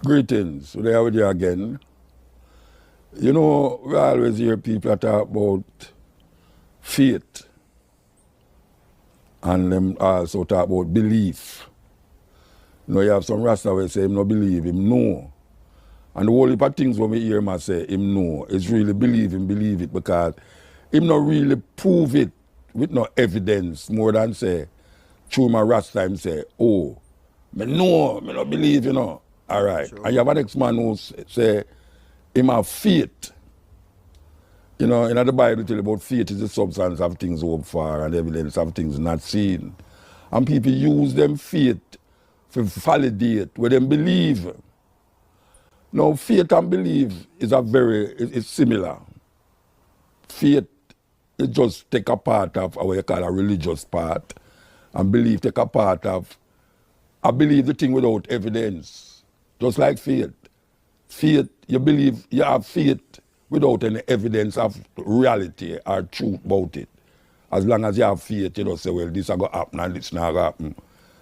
Greetings. We are with you again. You know, we always hear people talk about faith and them also talk about belief. You know, you have some Rasta who say him no believe, him know. And the whole heap of things when we hear him say him know, it's really believe it because him not really prove it with no evidence more than say, through my Rasta him say, oh, me know, me not believe, you know. All right. Sure. And you have an ex-man who say, him have faith. You know, in the Bible tell about faith is the substance of things hoped for and evidence of things not seen. And people use them faith to validate what them believe. Now, faith and belief is it's similar. Faith is just take a part of what you call a religious part, and belief take a part of, I believe the thing without evidence. Just like faith. Faith, you believe, you have faith without any evidence of reality or truth about it. As long as you have faith, you don't say, well, this is going to happen and this is not going to happen.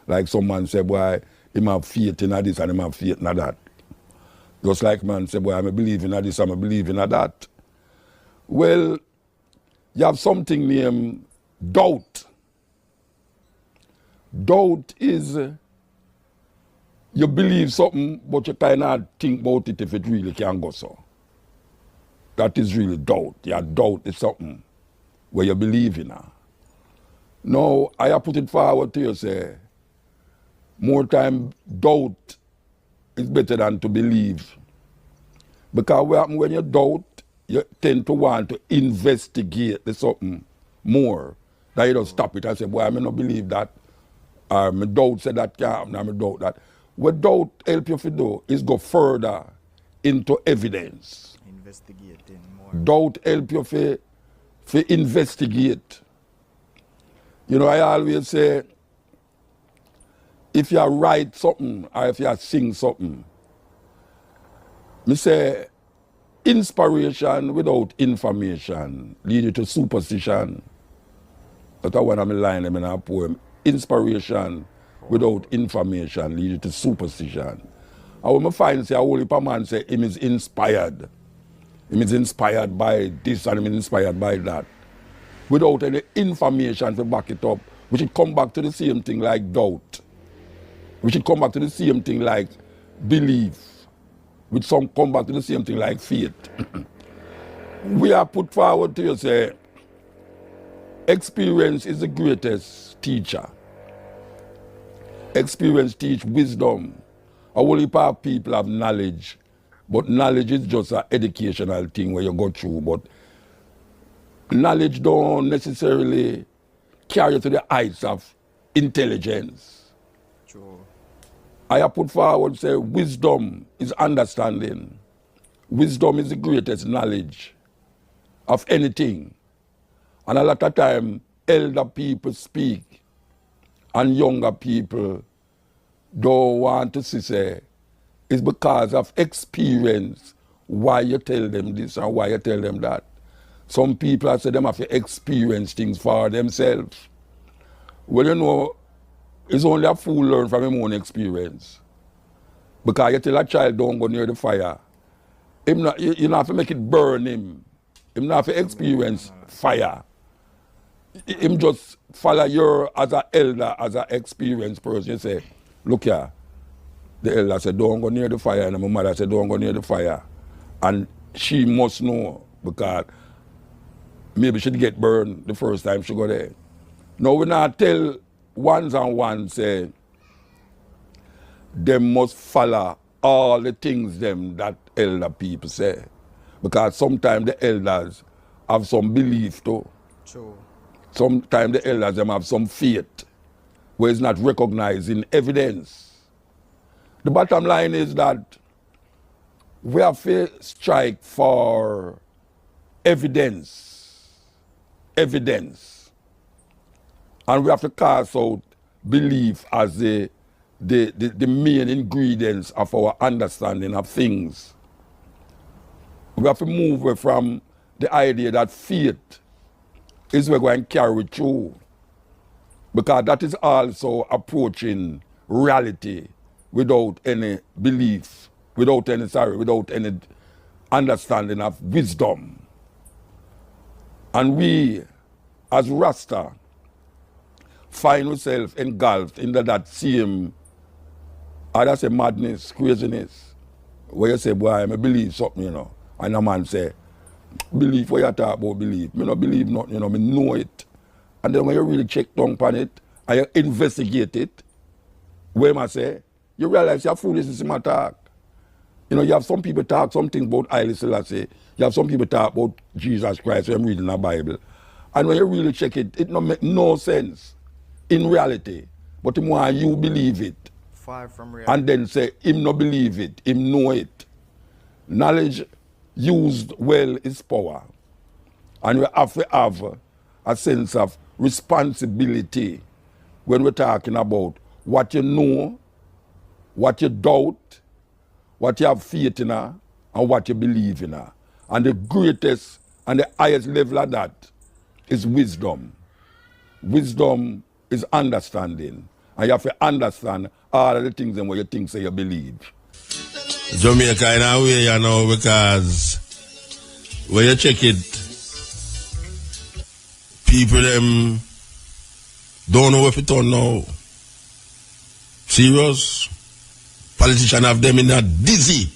Like someone say, boy, him have faith in this and him have faith in that. Just like man say, boy, I believe in this and I believe in that. Well, you have something named doubt. Doubt is you believe something, but you kind of think about it if it really can go so. That is really doubt. Your doubt is something where you believe in. Now, I put it forward to you, say, more time doubt is better than to believe. Because what happens when you doubt, you tend to want to investigate the something more. That you don't stop it and say, boy, I may not believe that. Or my doubt said that can't happen, or my doubt that. What doubt help you to do is go further into evidence. Investigating more. Doubt help you to investigate. You know, I always say, if you write something or if you sing something, me say, inspiration without information lead you to superstition. That's one of my lines in a poem. Inspiration without information lead you to superstition. And when I find say a whole heap of man say him is inspired. Him is inspired by this and him is inspired by that. Without any information to back it up, we should come back to the same thing like doubt. We should come back to the same thing like belief. We should come back to the same thing like faith. We are put forward to you say, experience is the greatest teacher. Experience teach wisdom. A whole heap of people have knowledge, but knowledge is just an educational thing where you go through, but knowledge don't necessarily carry you to the heights of intelligence. True. I put forward say wisdom is understanding. Wisdom is the greatest knowledge of anything. And a lot of time, elder people speak and younger people don't want to see say it's because of experience why you tell them this and why you tell them that. Some people say them have to experience things for themselves. Well, you know, it's only a fool learn from his own experience. Because you tell a child don't go near the fire. You don't have to make it burn him. Him not have to experience fire. Him just follow you as an elder, as an experienced person. You say, look here. The elder said, don't go near the fire. And my mother said, don't go near the fire. And she must know because maybe she'd get burned the first time she go there. Now we not tell ones and ones say, they must follow all the things them that elder people say. Because sometimes the elders have some belief too. True. Sometimes the elders them have some faith where it's not recognizing evidence. The bottom line is that we have to strike for evidence. Evidence. And we have to cast out belief as the main ingredients of our understanding of things. We have to move away from the idea that faith is we're going to carry through. Because that is also approaching reality without any belief. without any sorry, without any understanding of wisdom. And we, as Rasta, find ourselves engulfed in that same, I'd say madness, craziness, where you say, boy, I believe something, you know. And a man say, believe what you talk about believe. Me not believe nothing, you know, me know it. And then when you really check down on it, and you investigate it, where I say, you realize you're foolish in my talk. You know, you have some people talk something about Haile Selassie, you have some people talk about Jesus Christ when I'm reading the Bible. And when you really check it, it don't make no sense in reality. But the more you believe it, Far from reality. and then say, him no believe it, him know it. Knowledge used well is power. And we have to have a sense of responsibility when we're talking about what you know, what you doubt, what you have faith in, and what you believe in. And the greatest and the highest level of that is wisdom. Wisdom is understanding. And you have to understand all of the things and what you think say you believe. Jamaica in a way, you know, because when you check it, people them don't know if it or no. Serious. Politicians have them in a dizzy.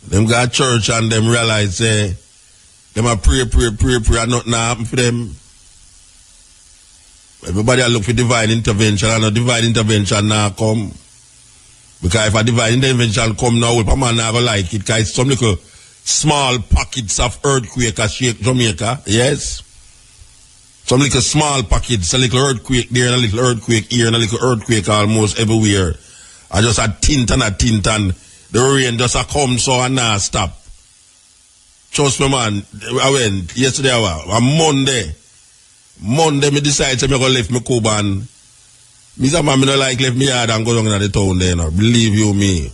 Them go to church and them realize them a pray and nothing happen for them. Everybody look for divine intervention and a divine intervention now come. Because if a divine intervention come now, a man not gonna like it, because it's some little small pockets of earthquake that shake Jamaica, yes? Some little small pockets, a little earthquake there and a little earthquake here and a little earthquake almost everywhere. And just a tint and the rain just a come so and not stop. Trust me, man, I went yesterday, on Monday, me decide to me go left me Cuban. Me say, man, me no like left me yard and go down in the town there, no. Believe you me.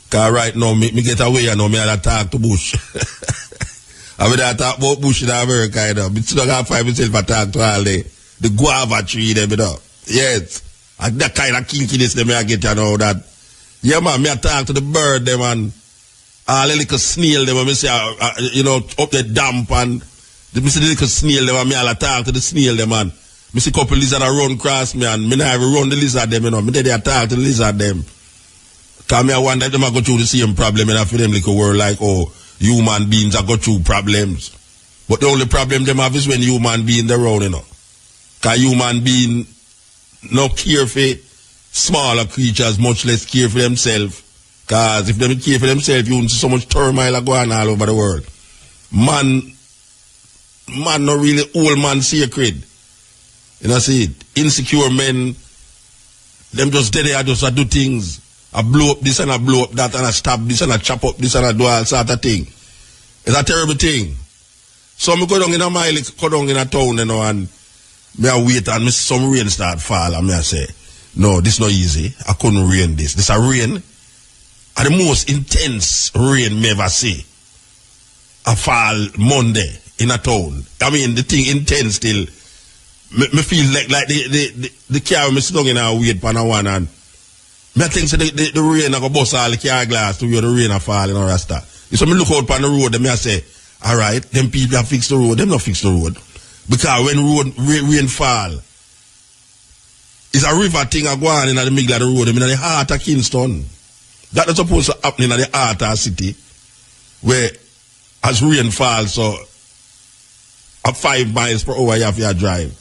Because right now, me get away and now me had to talk to Bush. I mean, I talk about Bush in America, you know. Me still got find myself to talk to all the guava tree there, you know. Yes. And that kind of kinkiness them I get, you know, that. Yeah, man, me I talk to the bird, them, and all the little snail, them, and me say, you know, up the damp, and me see the little snail, them, and me all talk to the snail, them, man. Me see couple lizard run across me, and me not even run the lizard, them, you know. Me there talk to the lizard, them. Because me I wonder if them I go through the same problem, and I feel them like a world like, oh, human beings are go through problems. But the only problem them have is when human beings around, you know. Because human being no care for smaller creatures, much less care for themselves. Because if they care for themselves, you won't see so much turmoil going all over the world. Man not really old man sacred. You know, see it. Insecure men, them just dead there, just do things. I blow up this and I blow up that and I stab this and I chop up this and I do all sort of thing. It's a terrible thing. So I go down in a mile, go down in a town, you know, and me I wait and me see some rain start fall and me I say, no, this not easy. I couldn't rain this. This a rain. And the most intense rain me ever see. I fall Monday in a town. I mean, the thing intense still. Me feel like the car me sit down in a wait pan a one and me think so the rain I go bust all the car glass to where the rain a fall and all that stuff. So me look out on the road and me I say, alright, them people have fixed the road, them not fix the road. Because when rain fall, it's a river thing a go on in the middle of the road, in the heart of Kingston. That is supposed to happen in the heart of the city, where as rain falls, so at 5 miles per hour you have to drive.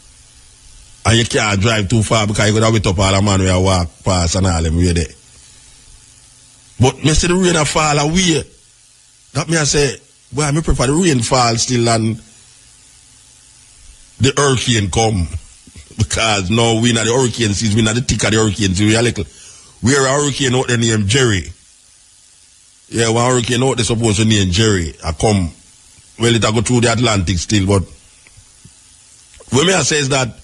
And you can't drive too far because you got to wait up all the man where you walk past and all them way there. But me see the rain a fall away. That me I say, boy, I prefer the rain fall still and the hurricane come. Because now we not the hurricane season, we not the thick of the hurricane season. We are little. We are a hurricane out there named Jerry. Yeah, one hurricane out there supposed to name Jerry. I come. Well, it a go through the Atlantic still, but what me I say is that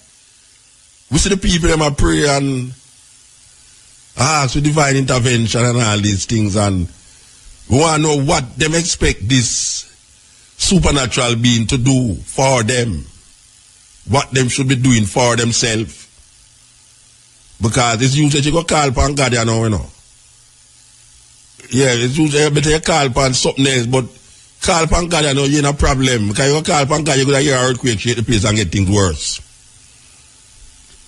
we see the people them a pray and ask for divine intervention and all these things, and we want to know what them expect this supernatural being to do for them. What them should be doing for themselves. Because it's usually you go call upon God, you know. Yeah, it's usually better you call upon something else, but call upon God, you know, you're in a problem. Because you call upon God, you're going to hear an earthquake, shake the place and get things worse.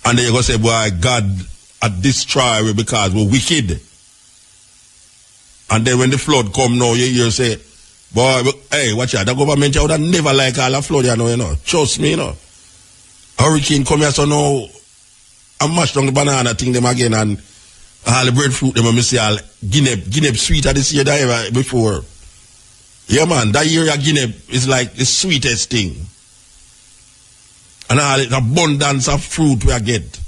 And then you're going to say, boy, God had destroyed we because we're wicked. And then when the flood come now, you hear say, boy, hey, watch out, the government would have never like all the flood, you know. Trust me, you know. Hurricane come here, so now, I mash down the banana thing them again, and all the breadfruit them, I see all Guinea sweeter this year than ever before. Yeah, man, that year Guinea is like the sweetest thing. And all the abundance of fruit we get.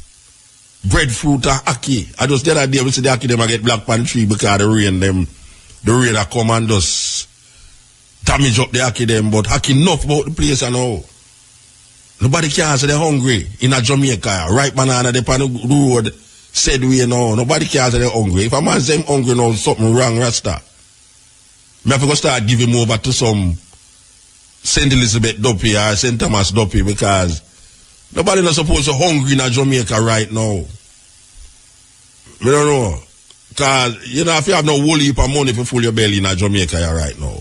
Breadfruit and ackee. I just the other day we see the ackee them I get black pan tree because the rain that come and just damage up the ackee them, but ackee enough about the place and all. Nobody can say they're hungry in a Jamaica. Ripe banana they on the road said we you know. Nobody can say they're hungry. If a man say I'm hungry now, something wrong, Rasta. I have to start giving over to some St. Elizabeth Duppy or St. Thomas Duppy because nobody not supposed to hungry in a Jamaica right now. I don't know. Because, you know, if you have no whole heap of money to fill your belly in a Jamaica right now.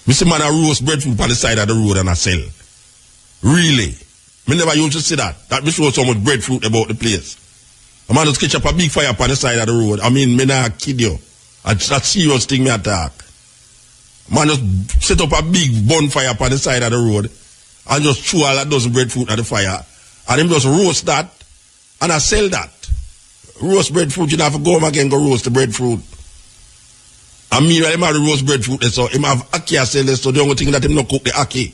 We see man a roast breadfruit on the side of the road and I sell. Really? Me never used to see that. That me show so much breadfruit about the place. A man just catch up a big fire on the side of the road. I mean, me not kid you. That's a serious thing me attack. Man just set up a big bonfire on the side of the road and just throw all that dozen breadfruit at the fire. And him just roast that and I sell that. Roast breadfruit, you don't have to go home again go roast the breadfruit. I mean, when him have the roast breadfruit, so him have ackee sell this, so the only thing that him not cook the ackee.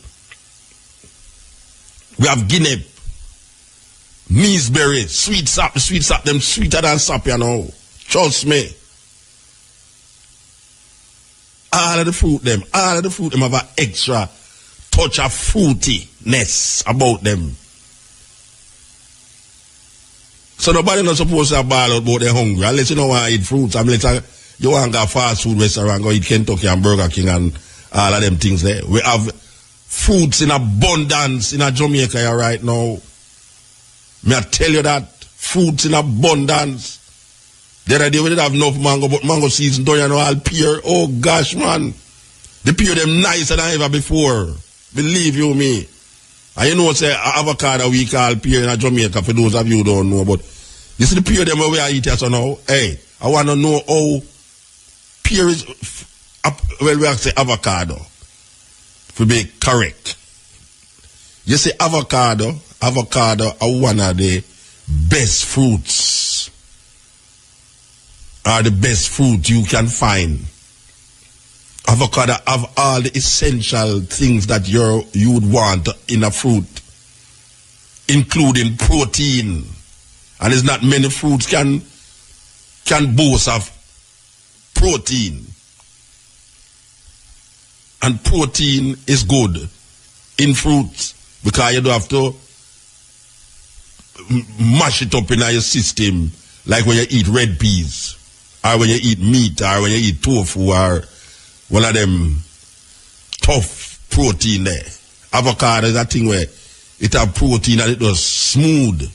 We have Guinea, measeberry, sweet sap, them sweeter than sap, you know. Trust me. All of the fruit them have an extra touch of fruitiness about them. So nobody not supposed to ball out about they're hungry. Unless you don't want to eat fruits. I mean, you want to go fast food restaurant, go eat Kentucky and Burger King and all of them things there. We have fruits in abundance in a Jamaica right now. May I tell you that? Fruits in abundance. The other day we did have enough mango, but mango season don't you know all pear. Oh gosh, man. The pear them nicer than ever before. Believe you me. And you know, say, avocado we call pear in a Jamaica, for those of you who don't know, but you see the pear them where we are eating so now? Hey, I want to know how pear is, well, we have to say avocado, to be correct. You see avocado are one of the best fruits, are the best fruit you can find. Avocado have all the essential things that you would want in a fruit, including protein. And it's not many fruits can boast of protein. And protein is good in fruits because you don't have to mash it up in your system like when you eat red peas or when you eat meat or when you eat tofu or one of them tough protein there. Avocado is a thing where it have protein and it was smooth.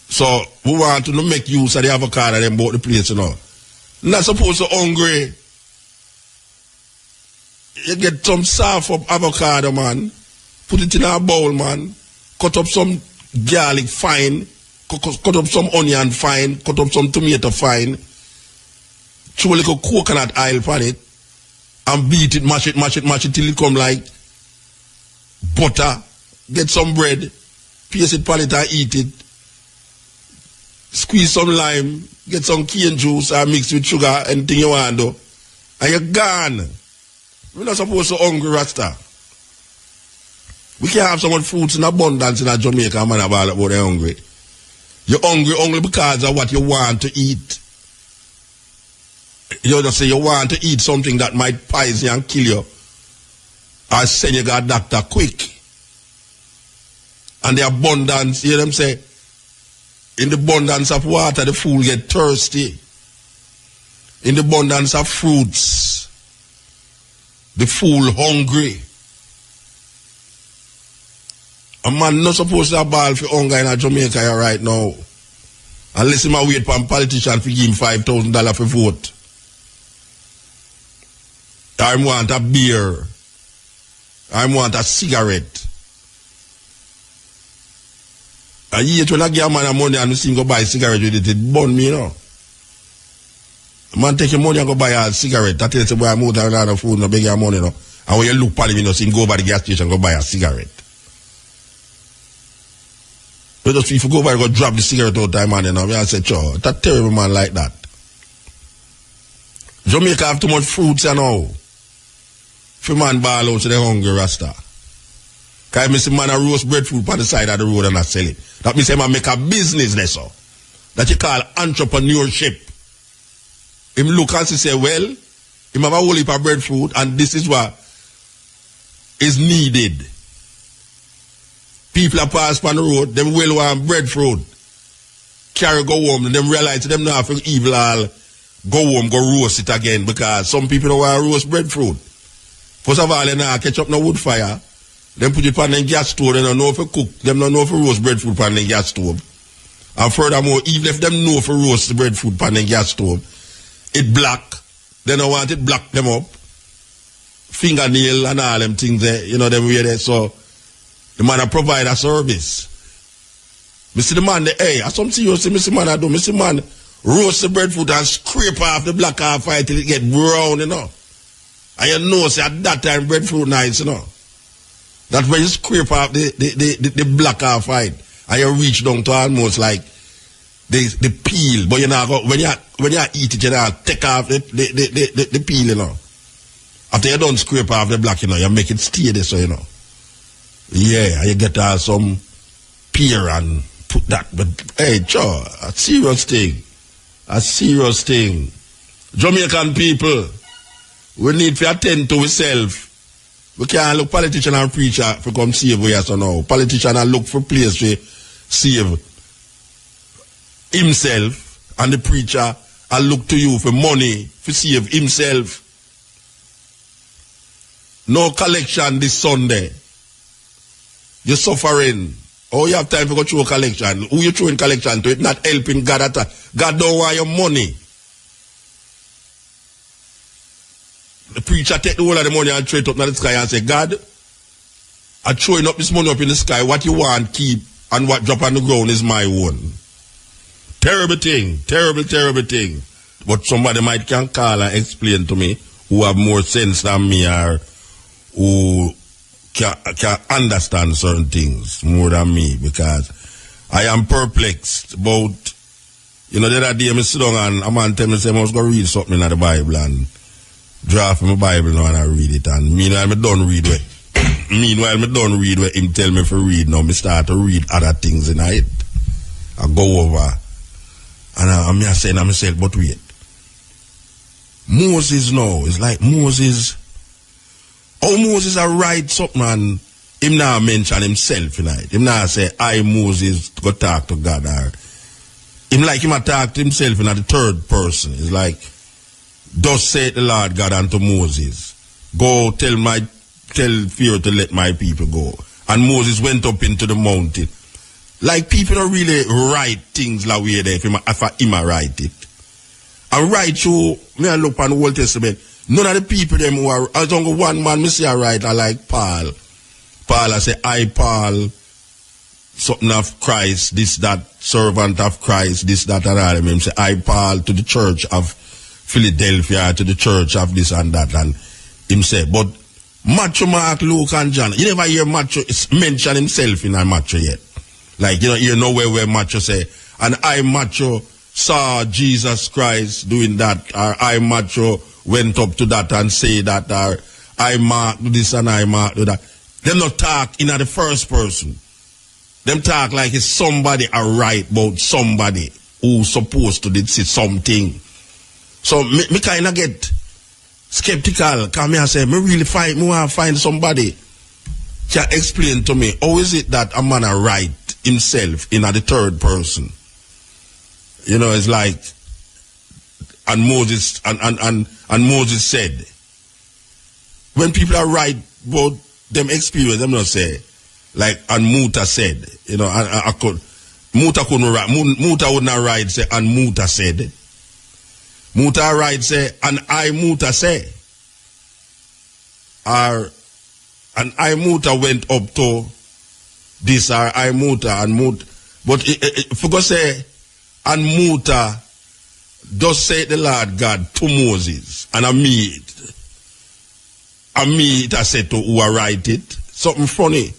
So we want to make use of the avocado and about the place, you know. Not supposed to hungry. You get some soft up avocado, man. Put it in a bowl, man. Cut up some garlic fine. Cut up some onion fine. Cut up some tomato fine. Throw a little coconut oil on it. And beat it, mash it till it come like butter. Get some bread. Paste it on it and eat it. Squeeze some lime. Get some cane juice and mix with sugar. Anything you want to do. And you're gone. We're not supposed to hungry, Rasta. We can't have so much fruits in abundance in a Jamaica, man, about they're hungry. You're hungry only because of what you want to eat. You just say you want to eat something that might poison you and kill you. Or send you to a doctor quick. And the abundance, you hear them say, in the abundance of water, the fool get thirsty. In the abundance of fruits, the fool hungry. A man not supposed to have ball for hunger in a Jamaica right now. Unless he might wait for a politician to give him $5,000 for vote. I want a beer. I want a cigarette. And yet when I give a man money and see him go buy a cigarette with it, it burn me, you know. Man take your money and go buy a cigarette. That tells you boy I'm out and another food, no beg your money, no. And when you look at him, you know, see him go by the gas station and go buy a cigarette. But just if you go by and go drop the cigarette all the time, man, you know, I say, sure, that terrible man like that. Jamaica have too much fruits, you know. If a man ball out to the hungry rasta. Because I see man a roast breadfruit on the side of the road and I sell it. That means man make a business there, so. That you call entrepreneurship. Him look and say, well, him have a whole heap of breadfruit and this is what is needed. People are pass on the road, them well want breadfruit. Carry go home, and them realize them now for evil all go home, go roast it again because some people don't want to roast breadfruit. First of all, they now catch up no wood fire. Them put it on the gas stove, they don't know if to cook. Them don't know if to roast breadfruit on the gas stove. And furthermore, even if them know if to roast the breadfruit on the gas stove, it black. They don't want it black them up. Fingernail and all them things there, you know, them way there. So the man provide a service. Me see the man, hey, I some serious, me see man I do. Me see man roast the breadfruit and scrape off the black half fight till it get brown, you know. And you know, say at that time breadfruit nice, you know. That's when you scrape off the black half fight and you reach down to almost like the peel. But you know, when you eat it, you know, take off the peel, you know. After you don't scrape off the black, you know, you make it stay there, so you know. Yeah, you get some pear and put that. But hey, sure, a serious thing. A serious thing. Jamaican people, we need to attend to ourselves. We can't look politician and preacher for come save us or now. Politician and look for place to save himself, and the preacher and look to you for money to save himself. No collection this Sunday. You're suffering. Oh, you have time to go through a collection. Who you throwing collection to? It's not helping God at all. God don't want your money. The preacher take the whole of the money and throw it up in the sky and say, God, I'm throwing up this money up in the sky. What you want, keep, and what drop on the ground is my own. Terrible thing. Terrible, terrible thing. But somebody might can call and explain to me who have more sense than me or who can understand certain things more than me, because I am perplexed about, you know, the other day I sit down and a man tell me, say, I must go read something in the Bible and draft my Bible now and I read it, and meanwhile I don't read what him tell me to read now. I start to read other things in it. I go over and I'm saying to myself, but wait, Moses now, it's like Moses, how Moses a write something and him now mention himself tonight. Him now say, I Moses go talk to God, or him like him a talk to himself in the third person. It's like, thus saith the Lord God unto Moses, go tell Pharaoh to let my people go. And Moses went up into the mountain. Like people don't really write things like we there if him a write it. And write through, me I look on the Old Testament, none of the people them who are, I don't go one man, me see a write, I like Paul. Paul, I say, I Paul, something of Christ, this, that, servant of Christ, this, that, and all. Him say, I Paul to the church of Philadelphia, to the church of this and that. And him say, but Matthew, Mark, Luke, and John, you never hear Matthew mention himself in a Matthew yet. Like, you know where Matthew say, and I, Matthew, saw Jesus Christ doing that, or I, Matthew, went up to that and say that, or I Mark do this and I Mark do that. Them not talk in the first person. Them talk like it's somebody a write about somebody who supposed to did say something. So me kind of get skeptical, because me I say, me really want to find somebody can explain to me, how is it that a man a write himself in the third person? You know, it's like, and Moses and Moses said, when people are write about them experience, them not say, like, and Muta said, you know, Muta couldn't write, Muta would not write, say, and Muta said. Muta write, say, and I Muta say. or and I Muta went up to this or I Muta and Muta. But if you go say, and Muta does say the Lord God to Moses, and I me it I said to who I write it, something funny.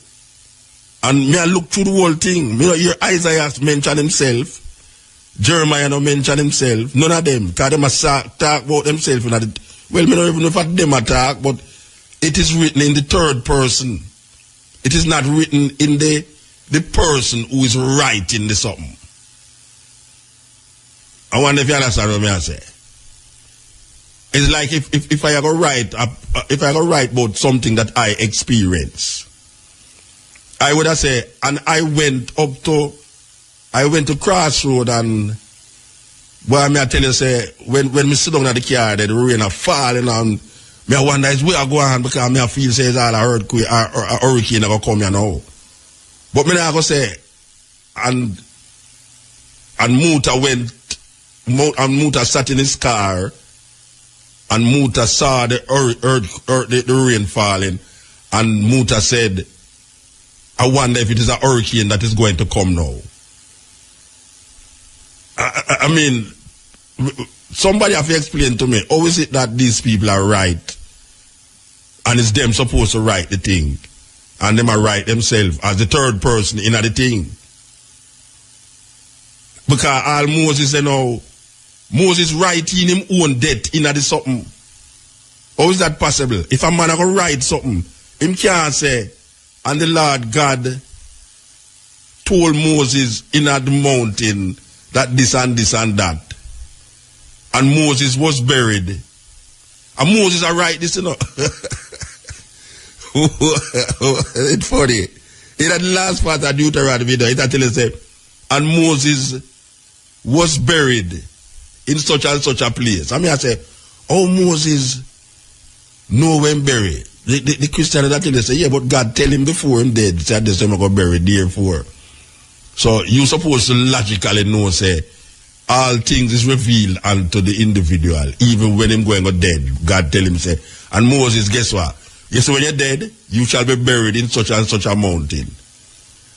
And me I look through the whole thing. Me hear Isaiah mention himself, Jeremiah no mention himself, none of them, because them talk about themselves. Well, me don't even know if them talk, but it is written in the third person. It is not written in the person who is writing the something. I wonder if you understand what I say. It's like if I go write about something that I experience, I would have said, and I went to Crossroad, and boy, me I tell you say, when me sit down at the car, the rain are falling, and me I wonder is where I go on, because me I feel say it's all a earthquake or a hurricane that come here now. But me I go say, and Muta sat in his car, and Muta saw the rain falling, and Muta said, I wonder if it is a hurricane that is going to come now. I mean, somebody have to explain to me, how is it that these people are right, and it's them supposed to write the thing, and them are right themselves as the third person in the thing? Because all Moses, Moses writing him own death in the something. How is that possible? If a man are going to write something, him can't say, and the Lord God told Moses in the mountain that this and this and that. And Moses was buried. And Moses are write this, It's funny. In that last part of Deuteronomy, it actually say, and Moses was buried in such and such a place. I mean, I say, oh, Moses know when buried. The Christian that they say, yeah, but God tell him before him dead, said this time I go buried therefore. So you supposed to logically know, say, all things is revealed unto the individual, even when him going to dead. God tell him, say, and Moses, guess what? You say, when you're dead, you shall be buried in such and such a mountain.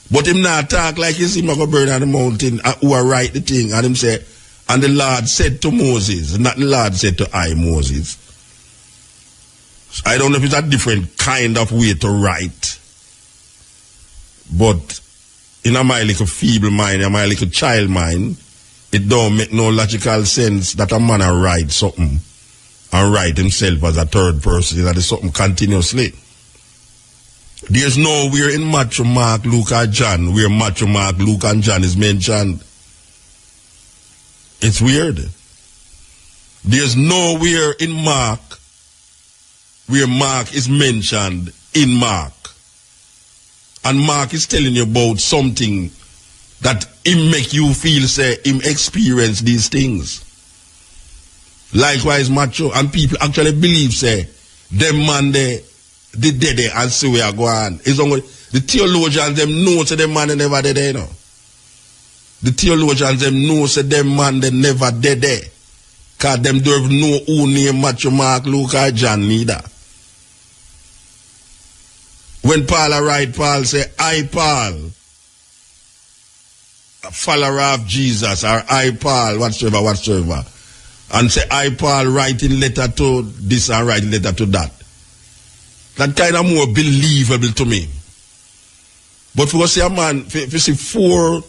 But him not talk like you see him go buried on the mountain, who are write the thing, and him say, and the Lord said to Moses, not the Lord said to I, Moses. I don't know if it's a different kind of way to write, but in my little feeble mind, in my little child mind, it don't make no logical sense that a man write something and write himself as a third person, that is something continuously. There's nowhere in Matthew, Mark, Luke, or John where Matthew, Mark, Luke, and John is mentioned. It's weird. There's nowhere in Mark where Mark is mentioned in Mark. And Mark is telling you about something that him make you feel, say, him experience these things. Likewise, Matthew, and people actually believe, say, them man they dead and see where I go on. It's only the theologians them know say them man they never dead there, you know. The theologians them know say them man they never dead there. Cause them don't know who name Matthew, Mark, Luke, or John neither. When Paul write, Paul say, I Paul, a follower of Jesus, or I Paul, whatsoever. And say, I Paul writing letter to this and writing letter to that. That kind of more believable to me. But for say a man, if you see 4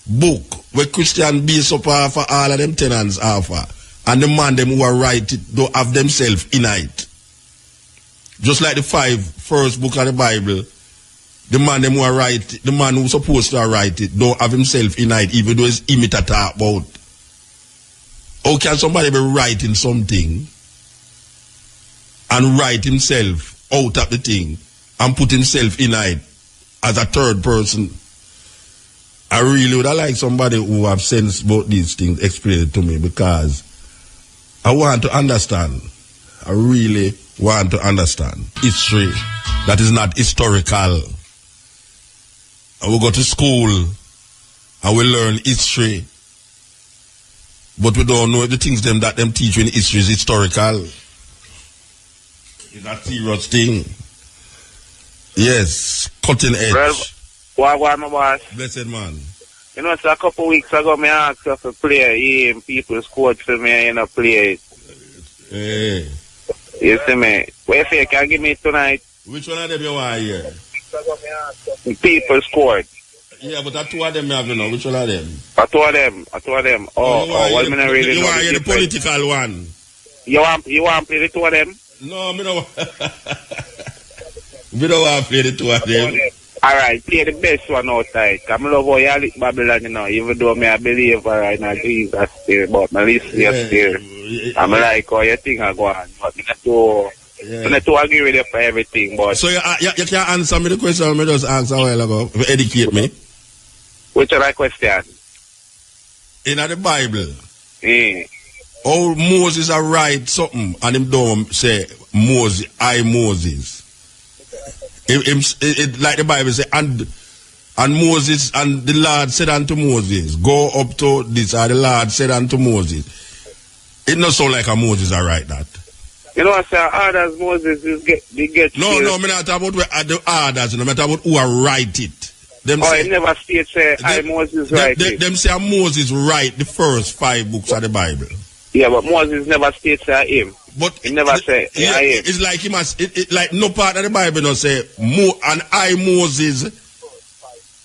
book where Christian base up for all of them tenants offer, and the man them who are write it don't have themselves in it. Just like the 5 first book of the Bible, the man them who are write, the man who's supposed to write it don't have himself in it, even though it's him it talk about. How can somebody be writing something and write himself out of the thing and put himself in it as a third person? I really would like somebody who have sense about these things explain it to me, because I want to understand. I really want to understand history that is not historical. And we go to school and we learn history, but we don't know the things them that them teach in history is historical. It's a serious thing. Yes, cutting edge. Well, what my boss? Blessed man. You know, so a couple weeks ago, me asked you to play people scored for me and play it. Hey. You see me? What if you can give me tonight? Which one of them you want here? People scored. Yeah, but that two of them you have to know. Which one of them? I told them. Well, me not really you know want the the difference. political one? You want to play the two of them? No, me don't. We don't want to play the two of them. Alright, play the best one outside. Cause I love how you lick Babylon, you know, even though me a believer right now, Jesus still, but my listen you still. I'm like how you think I go on, but I not to agree with you for everything, but... So you can't answer me the question I just asked a while ago, educate me. Which other question? In the Bible, Mm. how Moses a write something and him don't say Moses, Moses. It like the Bible say, and Moses and the Lord said unto Moses, go up to this, or the Lord said unto Moses. It not sound like a Moses a write that. You know what, sir? Others Moses is get No, me not talk about the others, no, me talk about who a write it. Them oh, say, it never states say Moses write it. Them say Moses write the first 5 books of the Bible. Yeah, but Moses never states him. But He never say yeah, him. it's like he must. It like no part of the Bible don't say Moses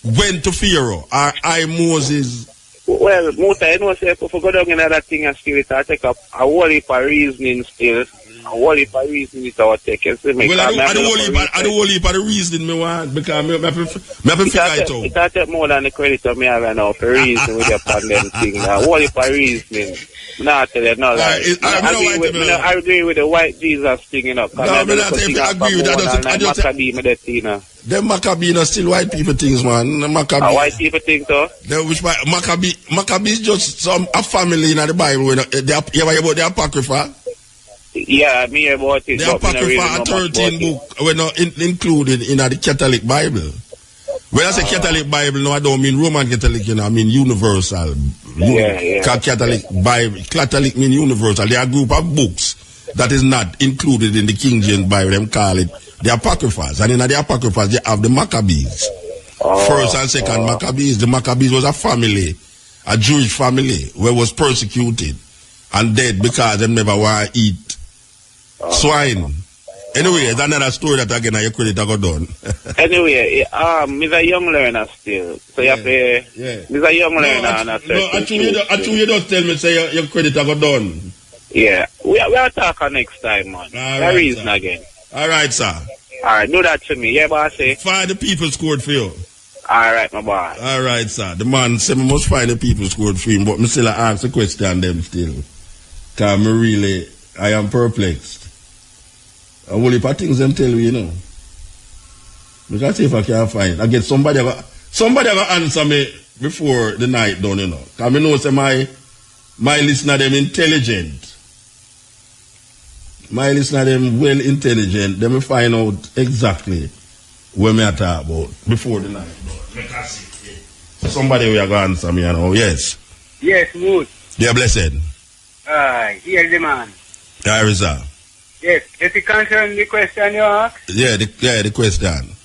went to Pharaoh or Moses. Well, Muta, you know, say if we go down in that thing and spirit, I take up a whole heap of reasoning still. A whole heap of reasoning it will take. You see me? Well, I the whole heap of the reasoning me want because me have to figure it out. It will take more than the credit of me having now for reason with the pandemic thing. A whole heap of reasoning. Nah, tell you, no, like, I agree with the white Jesus thing, you know. No, I don't agree with that. I just Maccabee, me that, you know. Them Maccabee are still white people things, man. Maccabee. White people think so? Which Maccabee is just a family in the Bible. You ever hear about the Apocrypha? Yeah, me about it. The Apocrypha, a 13 book, we're not included in the Catholic Bible. When I say Catholic Bible, no, I don't mean Roman Catholic, you know, I mean universal. Yeah. Catholic Bible, Catholic mean universal. There are a group of books that is not included in the King James Bible. Them call it the Apocryphas. And in the Apocryphas, they have the Maccabees. First and second Maccabees. The Maccabees was a family, a Jewish family, where was persecuted and dead because they never want to eat swine. Anyway, it's another story that again your credit I got done. Anyway, he's a young learner still. So you have to, he's a young learner. Actually, you don't tell me say your credit I got done. Yeah, we'll talk next time, man. Right, reason again. All right, sir. All right, do that to me. Yeah, boss. Find the people scored for you. All right, my boy. All right, sir. The man said we must find the people scored for him, but me still ask the question them still. Because I am perplexed. A whole heap of things them tell you, you know. Because see if I can find. I get somebody will answer me before the night done, you know. Because I know say my listener them intelligent. My listener them well intelligent. They will find out exactly what me talk about before the night done. Somebody will go answer me, you know. Yes. Yes, Mood. Yeah, blessed. Here the man. There is that. Yes, if you concern the question you asked? Yeah, the question.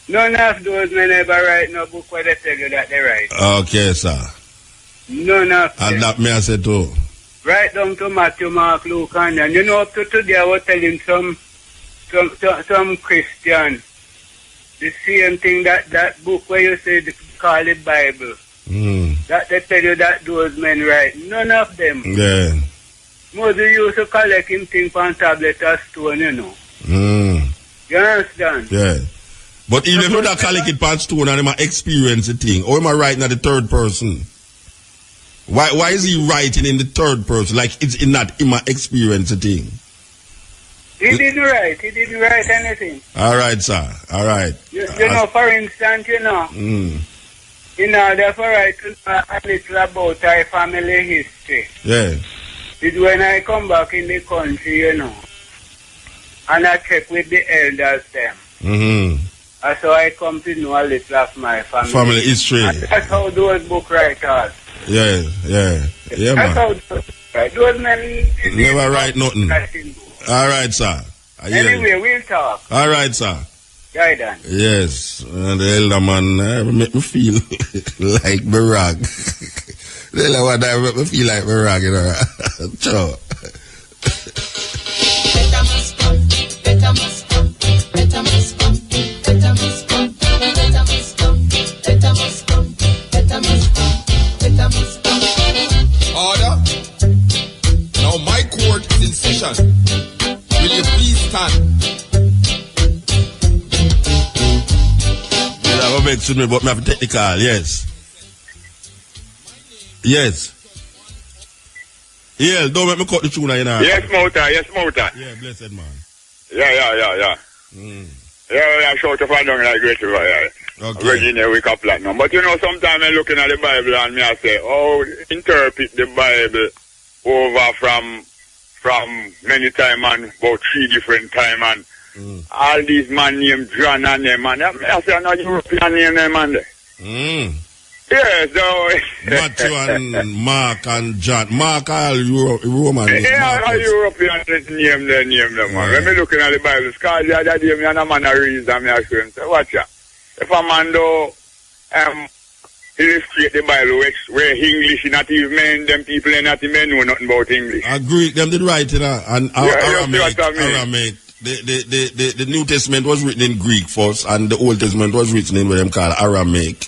None of those men ever write no book where they tell you that they write. Okay, sir. None of them. And that me I said too. Right down to Matthew, Mark, Luke, and then. You know, up to today I was telling some Christian the same thing that book where you say they call it Bible. That they tell you that those men write. None of them. Yeah. Moses used to collect him things on tablet or stone, you know. You understand? Yeah. But even if you don't collect it on stone and him experience the thing, or am I writing at the third person? Why is he writing in the third person? Like it's not him experience the thing. He didn't write anything. All right, sir. All right. You know, for instance, you know, in order for I to know a little about our family history. Yeah. It's when I come back in the country, you know, and I check with the elders them. And so I come to know a little of my family. Family history. And that's how those book writers. Yeah, that's man. how those men never write nothing. All right, sir. Anyway, we'll talk. All right, sir. Right then. Yes, and the elder man make me feel like Barack. The elder one make me feel like Barack, you know. Sure. Order. Now my court is in session. Will you please stand? Yeah, I make sure me, but me have to take the call. Yes. Yes. Yeah, don't make me cut the tune, you know. Yes, Mota. Yeah, blessed man. Yeah. Yeah, I shout to find out like great river, yeah. Okay. Virginia, we can platinum. But you know, sometimes I'm looking at the Bible and me I say, interpret the Bible over from many time and about 3 different time and all these man named John and them and I say, no European name them and yes, so Matthew and Mark and John. Mark all Roman. yeah, all European name them man. When me looking at the Bible, because the other day me and a man a read and me ask him, say, watch ya. If a man do illustrate the Bible where English is not even mean, them people are not even know nothing about English. Greek, them did right, you know, and Aramaic. The New Testament was written in Greek first, and the Old Testament was written in what them call Aramaic.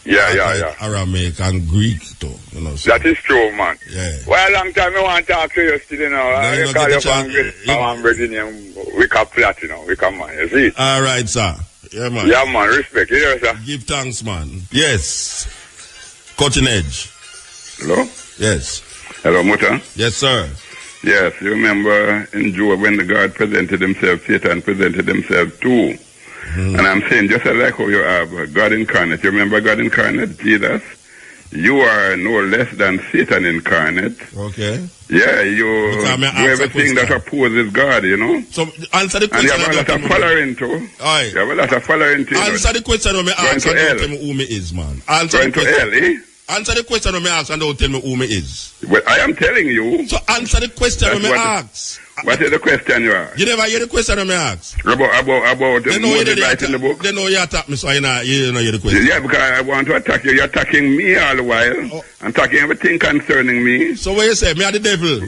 Yeah. Aramaic and Greek, too, you know. So. That is true, man. Yeah. Well, long time I want to talk to you still, you know. You call your Virginia, we can flat, you know. We can, man. You see? All right, sir. Yeah, man. Yeah, man. Respect. You hear, sir? Give thanks, man. Yes. Cutting edge. Hello? Yes. Hello, Muta? Yes, sir. Yes, you remember in Job when the God presented himself, Satan presented himself too. And I'm saying, just like how you have God incarnate, you remember God incarnate, Jesus? You are no less than Satan incarnate. Okay. Yeah, you do everything that opposes God, you know. So answer the question. And you have a lot of following too. Aye. You have a lot of following too. Answer the question when me ask and don't tell me who me is, man. Answer the question. Answer the question when me ask and don't tell me who me is. Well, I am telling you. So answer the question when me ask. What is the question you ask? You never hear the question when me ask. About Moses writing the book? They know you attack me, so you know hear the question. Yeah, because I want to attack you. You're attacking me all the while. I'm attacking everything concerning me. So what you say? Me are the devil?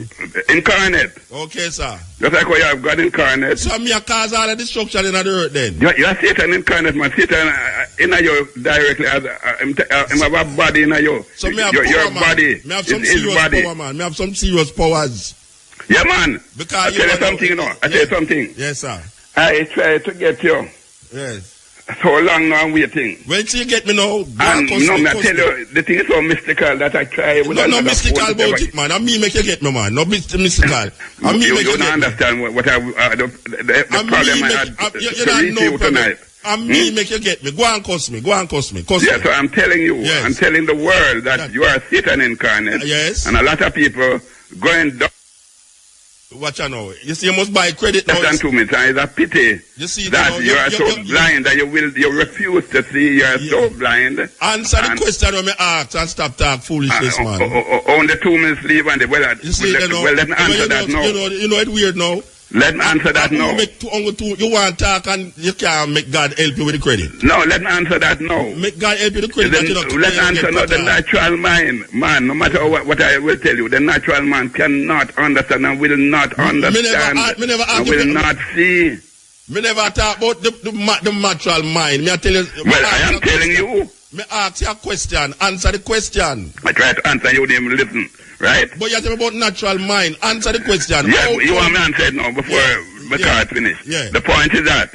Incarnate. Okay, sir. Just like how you have God incarnate. So me a cause all the destruction in the earth then? You're Satan incarnate, man. Satan in you directly. Him have a body in you. So me have your power, man. body. Me have some serious power, man. Me have some serious powers. Yeah, man. Because I tell you something, you know. I tell you something. Yes, sir. I try to get you. Yes. So long now I'm waiting. When you get me now, and you know, I tell you, the thing is so mystical that I try. No mystical about it, man. I mean make you get me, man. No mystical. I mean you make you don't understand what the problem I had to reach you tonight. I mean make you get me. Go and cuss me. Yeah, so I'm telling you. Yes. I'm telling the world that you are Satan incarnate. Yes. And a lot of people going down. Watch out now. You see, you must buy credit now. Listen to me, it's a pity that you are so blind that you refuse to see. You are so blind. Answer the question when me ask and stop talk foolishness, man. Only 2 minutes leave and let me answer that now. You know it's weird now. Let me answer that now. You want to talk and you can't make God help you with the credit. No, let me answer that now. Make God help you with the credit. Let me answer now. The natural mind, man, no matter what I will tell you, the natural man cannot understand and will not understand. And will not see. Me never talk about the natural mind. Me I tell you. Well, I am telling you. Me ask you a question. Answer the question. I try to answer you, then listen. Right? But you tell me about natural mind. Answer the question. Yeah, you want me to answer it now before the card finish. Yeah. The point is that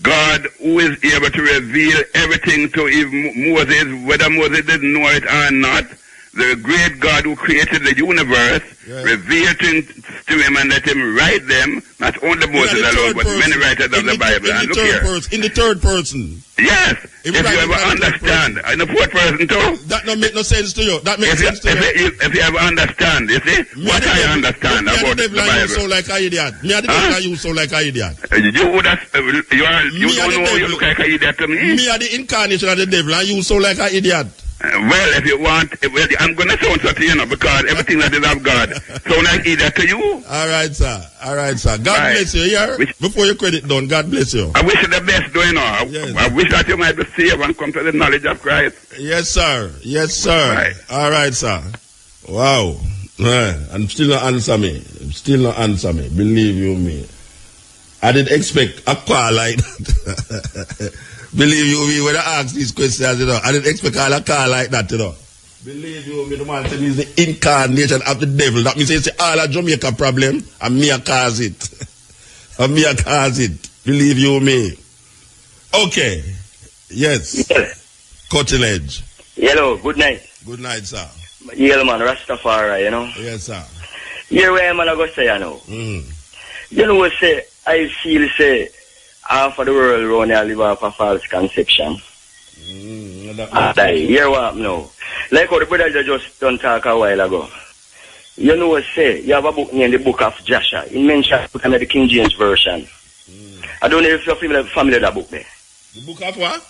God, who is able to reveal everything to Moses, whether Moses didn't know it or not, the great God who created the universe, revealed to him and let him write them, not only Moses alone, but many writers of the Bible. And look here. In the third person. Yes. If you ever understand. In the fourth person too. That don't make no sense to you. That makes sense to you. If you ever understand, you see, what I understand about the Bible. You sound like an idiot. Me are the devil and you sound like an idiot. You don't know you look like an idiot to me. Me are the incarnation of the devil and you sound like an idiot. Well, if you want, I'm going to sound so to you, because everything that is of God sound like either to you. All right, sir. God bless you. Yeah? Before your credit done, God bless you. I wish you the best, Yes. I wish that you might be saved and come to the knowledge of Christ. Yes, sir. Right. All right, sir. Wow. And still not answer me. Believe you me. I didn't expect a call like that. Believe you me, when I ask these questions, I didn't expect a call like that, Believe you me, the man said he's the incarnation of the devil. That means it's all a Jamaica problem, and me a cause it. Believe you me. Okay. Yes. Cutting edge. Hello, good night. Good night, sir. Yeah, man, Rastafari, Yes, sir. Here where I'm going to say, You know what say, I feel say, half of the world around here live off a false conception. Hear what now? Like how the brother just done talk a while ago. You know what say, you have a book named the Book of Joshua. It mentions the King James Version. I don't know if you're familiar with that book there. The Book of what?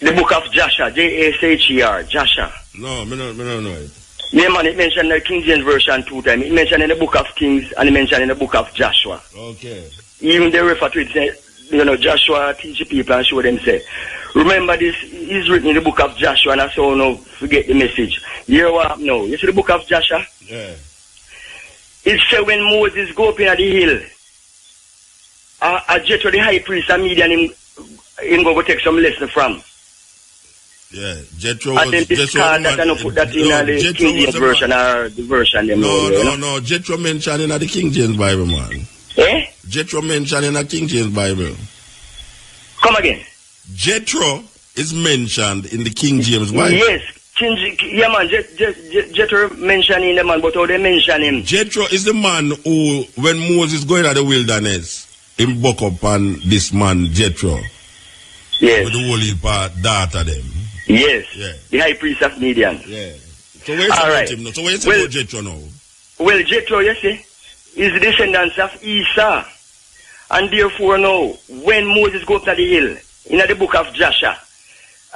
The Book of Joshua, Jasher, Joshua. No, I don't know it. Yeah, man, it mentioned the King James Version 2 times. It mentioned in the Book of Kings and it mentioned in the Book of Joshua. Okay. Even they refer to it, say, Joshua teach the people and show them, say, remember this is written in the Book of Joshua, and I so no forget the message. Hear what now? You see the Book of Joshua? Yeah. It said when Moses go up in the hill, Jethro the high priest and Midian him go take some lesson from. Yeah, Jethro and then discard that and put that in the King James version or the version them. No. Jethro mentioned in the King James Bible, man. Eh? Jethro mentioned in the King James Bible. Come again. Jethro is mentioned in the King James Bible. Yes. Yeah, man. Jethro mentioned in the man, but how they mention him? Jethro is the man who, when Moses going to the wilderness, him buck up on this man, Jethro. Yes. With the holy daughter them. Yes. Yeah. The high priest of Midian. Yeah. So where's about him now? So where's about Jethro now? Well, Jethro, you see, is the descendants of Esau. And therefore now, when Moses go up to the hill, in the book of Joshua,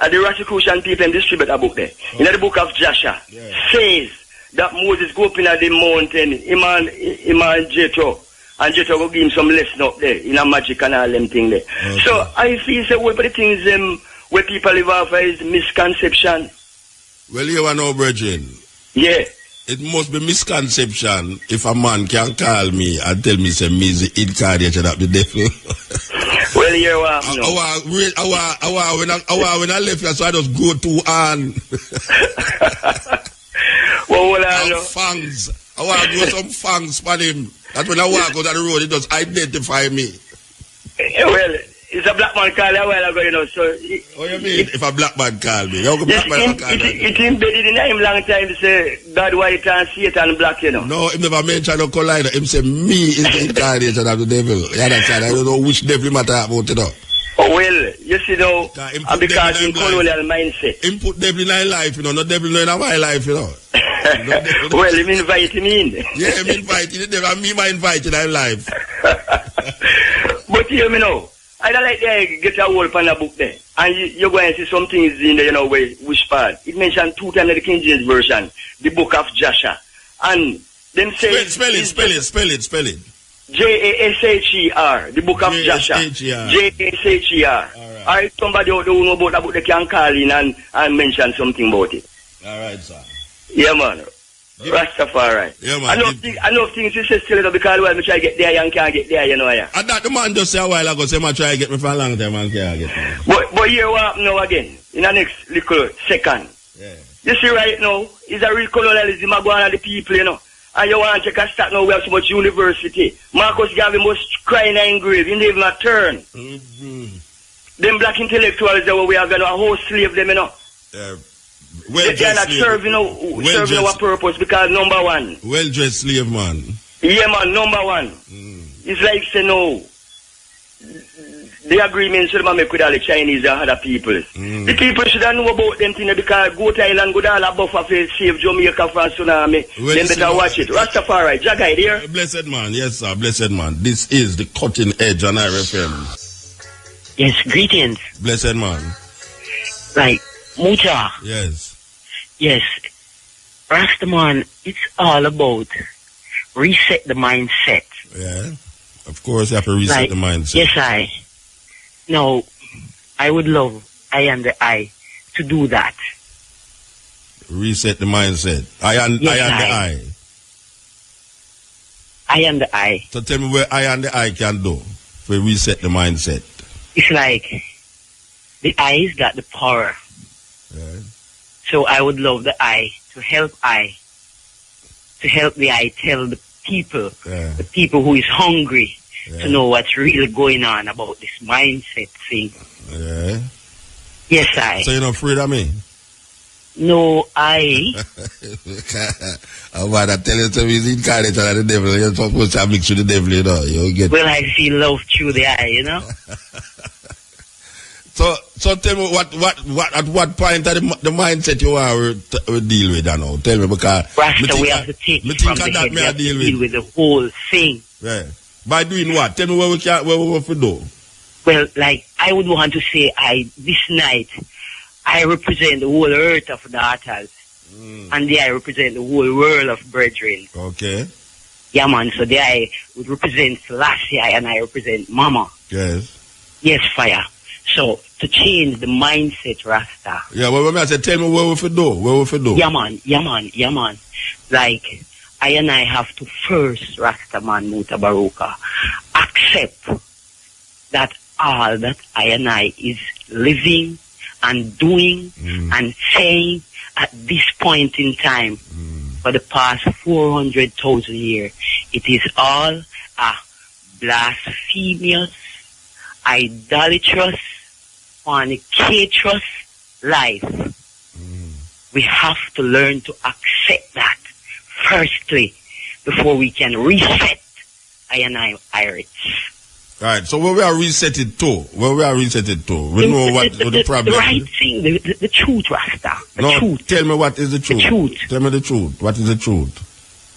the Rosicrucian people distribute a book there. Okay. In the book of Joshua, says that Moses go up in the mountain, him and Jethro. And Jethro will give him some lesson up there, in a magic and all them thing there. Okay. So I feel that one of the things where people live off is misconception. Well, you want to know, brethren. Yeah. It must be misconception if a man can call me and tell me, say, me is the incarnation of the devil. Well, you are. When I left here, so I just go to on. Well, fangs. I want to do some fangs for him. That's when I walk out on the road, it does identify me. Well, it's a black man call a while ago, so... What you mean, if a black man call me? How come black man call me? It's embedded in him long time to say, God white and Satan black, No, he never mentioned no collider. Him say, me is the incarnation of the devil. You understand? I don't know which devil matter about, Oh, well, you see, though, because in colonial mindset. Him put devil in my life, not devil in my life, Well, him invite him in. Yeah, him invite the devil, and me my invite in my life. But hear me now, I don't like to get a hold on a book there, and you're going to see some things in there, which part. It mentioned 2 times in the King James Version, the book of Joshua. And them say... Spell it. Jasher, the book of Joshua. Jasher. Alright, somebody who know about that book, they can call in and mention something about it. Alright, sir. Yeah, man. Rastafari. Yeah, man. I know things you say still, because well, I try to get there and can't get there, yeah. And that the man just say a while ago, say I try to get me for a long time and can't get me. But here what happen now again, in the next little second. Yeah. You see right now, it's a real colonialism going on the people, And you want to take a start now, we have so much university. Marcus Garvey must cry in the grave, he didn't even a turn. Mm-hmm. Them black intellectuals that we are going to host slave them, they are not serving our purpose because number one. Well-dressed slave man. Yeah, man, number one. It's like say no. The agreements should make with all the Chinese and other people. The people should know about them things because go to Island, go down a buffer for save Jamaica from tsunami. Well, then better watch it. Rastafari, Jagai there. Blessed man, yes sir, blessed man. This is the cutting edge on IRFM. Yes, greetings. Blessed man. Right, Muta. Yes. Yes. Rastaman, it's all about reset the mindset. Yeah. Of course, you have to reset the mindset. Yes, No, I would love I and the I to do that. Reset the mindset. I and the I. I and the I. So tell me where I and the I can do for reset the mindset. It's like the I's got the power. Yeah. So I would love the I to help the I tell the people who is hungry to know what's really going on about this mindset thing. Yeah. Yes, I. So you're not afraid of me? No, I. I'm about to tell you to he's incarnate of the devil. You're supposed to mix with the devil, you know. You get. Well, I feel love through the eye, you know. So tell me what at what point of the mindset you are we deal with now? Tell me because Rasta, we have to take it from the head. We have to deal with the whole thing. Yeah. By doing what? Tell me what we have to do. Well, like I would want to say, this night I represent the whole earth of daughters, and I represent the whole world of brethren. Okay. Yeah, man. So I would represent Selassie, and I represent Mama. Yes. Yes, fire. So to change the mindset, Rasta. Yeah, well, I said, tell me what we have to do. What we have to do. Yeah, man. Like I and I have to first, Rasta man, Mutabaruka, accept that all that I and I is living and doing and saying at this point in time for the past 400,000 years, it is all a blasphemous, idolatrous, fornicatrous life. We have to learn to accept that firstly before we can reset I and I Irish. Right, so where we are reset it to? We know what the problem is. The right thing, the truth, Rasta. The truth. Tell me what is the truth. The truth. Tell me the truth. What is the truth?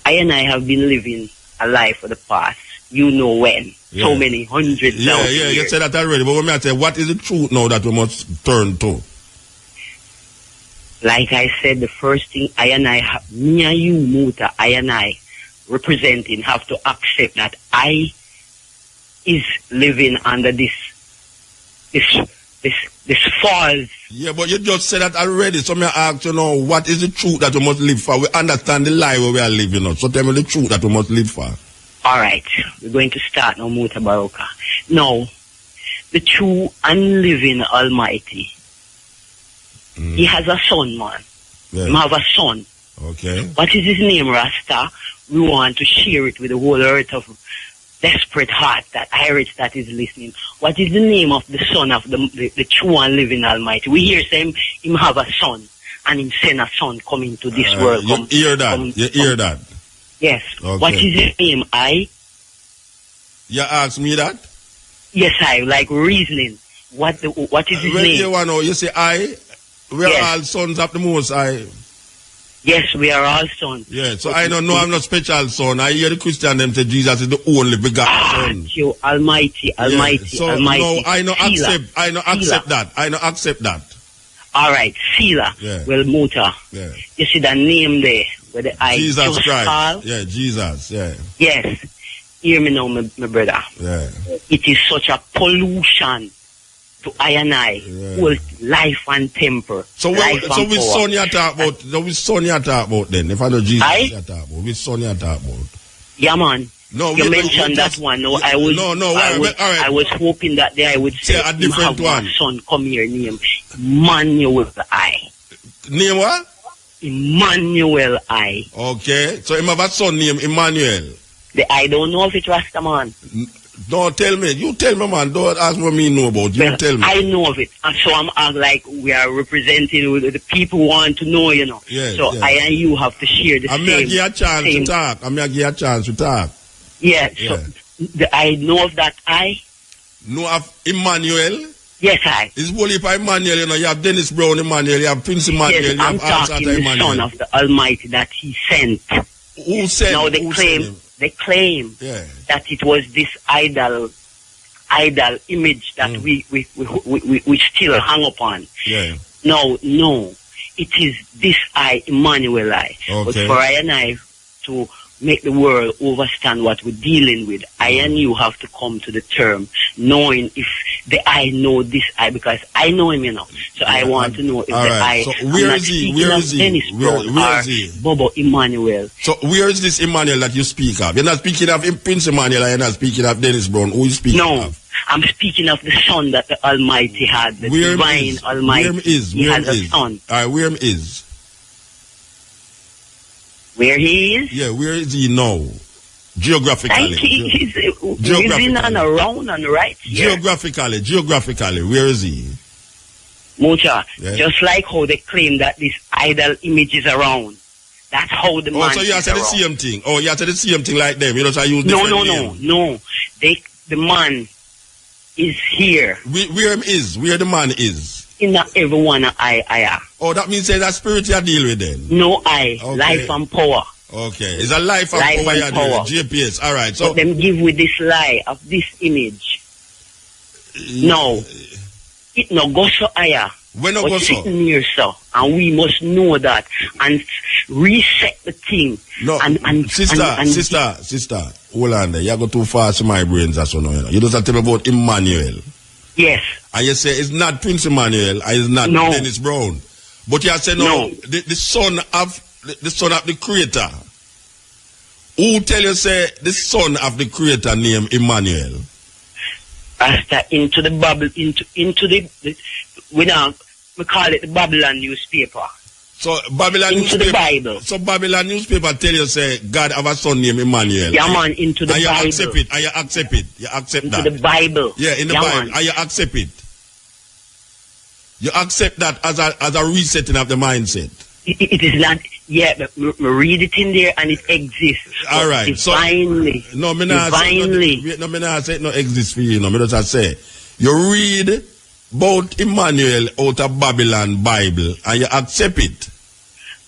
I and I have been living a life for the past, you know when. Yeah. So many hundreds of years. Yeah, you said that already. But when I say, what is the truth now that we must turn to? Like I said, the first thing I and I, me and you, Muta, I and I, representing, have to accept that I is living under this false. Yeah, but you just said that already. So me ask you now, what is the truth that we must live for? We understand the lie where we are living now. So tell me the truth that we must live for. All right, we're going to start now, Mutabaruka. Now, the true and living Almighty, He has a son, man. Yeah. He have a son. Okay. What is his name, Rasta? We want to share it with the whole earth of desperate heart, that Irish that is listening. What is the name of the son of the true and living Almighty? We hear him have a son, and him send a son coming to this world. You hear that? Yes. Okay. What is his name? You ask me that? Yes, I like reasoning. What is his name? You say we are all sons of the Most High. Yes, we are all sons. Yeah, so I don't know I'm not special son. I hear the Christian them say Jesus is the only begotten son. You Almighty. So no, I know accept that. All right, Sila. Yeah. Well, Muta. Yeah. You see the name there where the I Jesus just Christ. call? Yeah, Jesus. Yeah. Yes. Hear me now, my brother. Yeah. It is such a pollution to I and I, whole life and temper. So which son you talk about? Which son you talk about then? If I know Jesus, you talk about which son you talk about? Yeah, man. No, you mentioned that one. No, I was. I was hoping that day I would say a different one. Son, come here, name Emmanuel I. Name what? Emmanuel I. Okay, so him have a son named Emmanuel. I don't know if it's Rastaman. Don't tell me. You tell me, man. Don't ask what me know about. You tell me. I know of it. And so I'm like, we are representing the people who want to know, you know. Yes, so yes. I and you have to share the same. I'm going to give you a chance to talk. Yeah, so I know of that I. Know of Emmanuel? Yes, I. It's only for Emmanuel, you know. You have Dennis Brown Emmanuel, you have Prince Emmanuel, yes, you have I'm talking the Emmanuel. Son of the Almighty that He sent. Who sent? Now they claim that it was this idol image that we still hang upon. Yeah. No. it is this I, Emmanuel I. Okay. But for I and I to make the world understand what we're dealing with, I and you have to come to the term knowing if the I know this I, because I know him, you know. So I want to know if the I. So where is he? Where is he? Dennis Brown Where is he? Bobo Emmanuel. So where is this Emmanuel that you speak of? You're not speaking of Prince Emmanuel, you're not speaking of Dennis Brown. Who you speaking of? I'm speaking of the son that the Almighty had, the where divine Almighty. Where is? He has a son. Alright, where is? Where he is? Yeah, where is he now? Geographically. He's living and around and right here. Geographically, where is he? Mucha, just like how they claim that this idol image is around. That's how the man so you have to the same thing. Oh, you have to the same thing like them. You don't use different names. No. The man is here. Where him is? Where the man is? In everyone I am. Oh, that means that spirit you deal with then? No, life and power. Okay, it's a life and power you deal with. GPS, alright. So but them give with this lie of this image. No. It no go so higher. When no go so? Sitting here, so. And we must know that and reset the thing. No, sister, hold on there. You go too fast in my brains as well. You just have to tell me about Emmanuel. Yes. And you say it's not Prince Emmanuel, and it's not Dennis Brown. But you say no. The son of the creator. Who tell you say the son of the creator named Emmanuel? After into the Bible, into the we call it the Babylon newspaper. So Babylon into newspaper, the Bible. So Babylon newspaper tell you say God have a son named Emmanuel. Yeah, man, into the and Bible. You accept it. And you accept it. You accept into that. The Bible. Yeah, in the Bible. And you accept it. You accept that as a resetting of the mindset. It is not. Yeah, but read it in there and it exists. All right. Divinely. So, no, me not say it no exists for you. No, me just say you read about Emmanuel out of Babylon Bible and you accept it.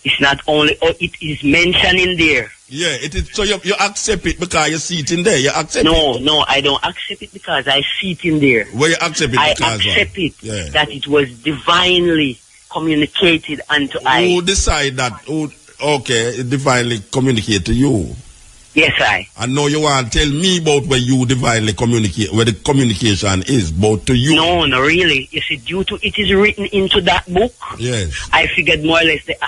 It's not only, it is mentioned in there. Yeah, it is. So you accept it because you see it in there. You accept it. No, I don't accept it because I see it in there. Well, you accept it because I accept it that it was divinely communicated unto I. Who decide that? It divinely communicate to you? Yes, I. And now you want to tell me about where you divinely communicate, where the communication is, both to you. No, really. You see, due to it is written into that book. Yes. I figured more or less that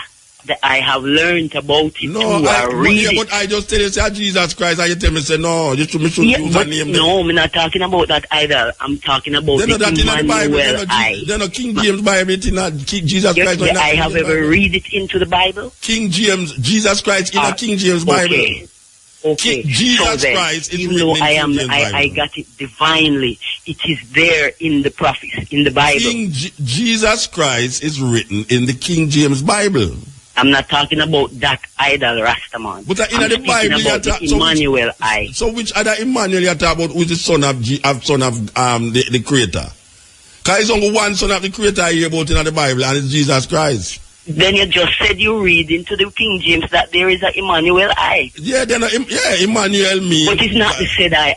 I have learned about it. But I just tell you, say Jesus Christ, and you tell me, say no, you should use a name. No, I'm not talking about that either. I'm talking about the Emmanuel I. Then a King James Bible, it's not Jesus Christ. I have ever read it into the Bible. King James, Jesus Christ in a King James Bible. Okay. Jesus Christ is even though I got it divinely, it is there in the prophets, in the Bible. Jesus Christ is written in the King James Bible. I'm not talking about that idol Rastaman. But in the Bible, about the Emmanuel I. So which other Emmanuel you talk about? Who is the son of the Creator? Because it's only one son of the Creator I hear about in the Bible, and it's Jesus Christ. Then you just said you read into the King James that there is a Emmanuel I. Yeah, Emmanuel means. But it's not the said I,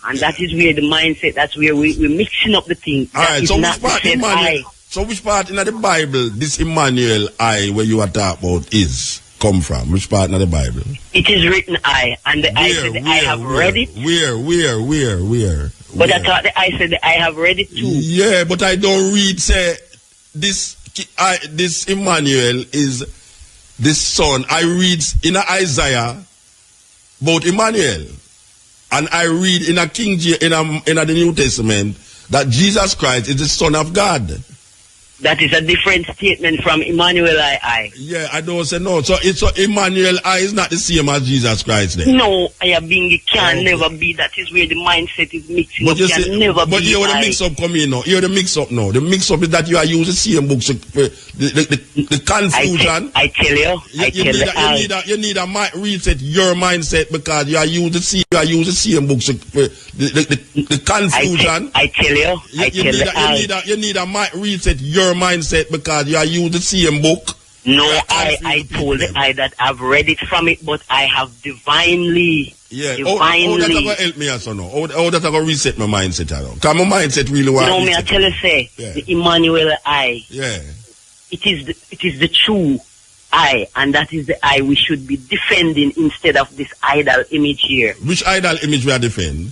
and that is where the mindset. That's where we're mixing up the thing. All right. So which part Emmanuel? So which part in the Bible this Emmanuel I where you are talking about come from? Which part in the Bible? It is written I, and the I said I have read it. Where? But I thought the I said that I have read it too. Yeah, but I don't read say this Emmanuel is this son. I read in Isaiah about Emmanuel, and I read in a King James in the New Testament that Jesus Christ is the Son of God. That is a different statement from Emmanuel I. Yeah, I don't say no. So Emmanuel I is not the same as Jesus Christ then. No, it can never be. That is where the mindset is mixing up. But here where the mix up come in now. Here the mix up now. The mix up is that you are using the same books. The confusion. I tell you. You need a reset your mindset because you are using the same books. The confusion. I tell you. You need a reset your mindset because you are using the same book. No, I told that I've read it from it, but I have divinely. Yeah. How that's going to help me also now? How that's going to reset my mindset now? Because my mindset really was. I tell you, say, the Emmanuel I. Yeah. it is the true I, and that is the I we should be defending instead of this idol image here. Which idol image we are defending?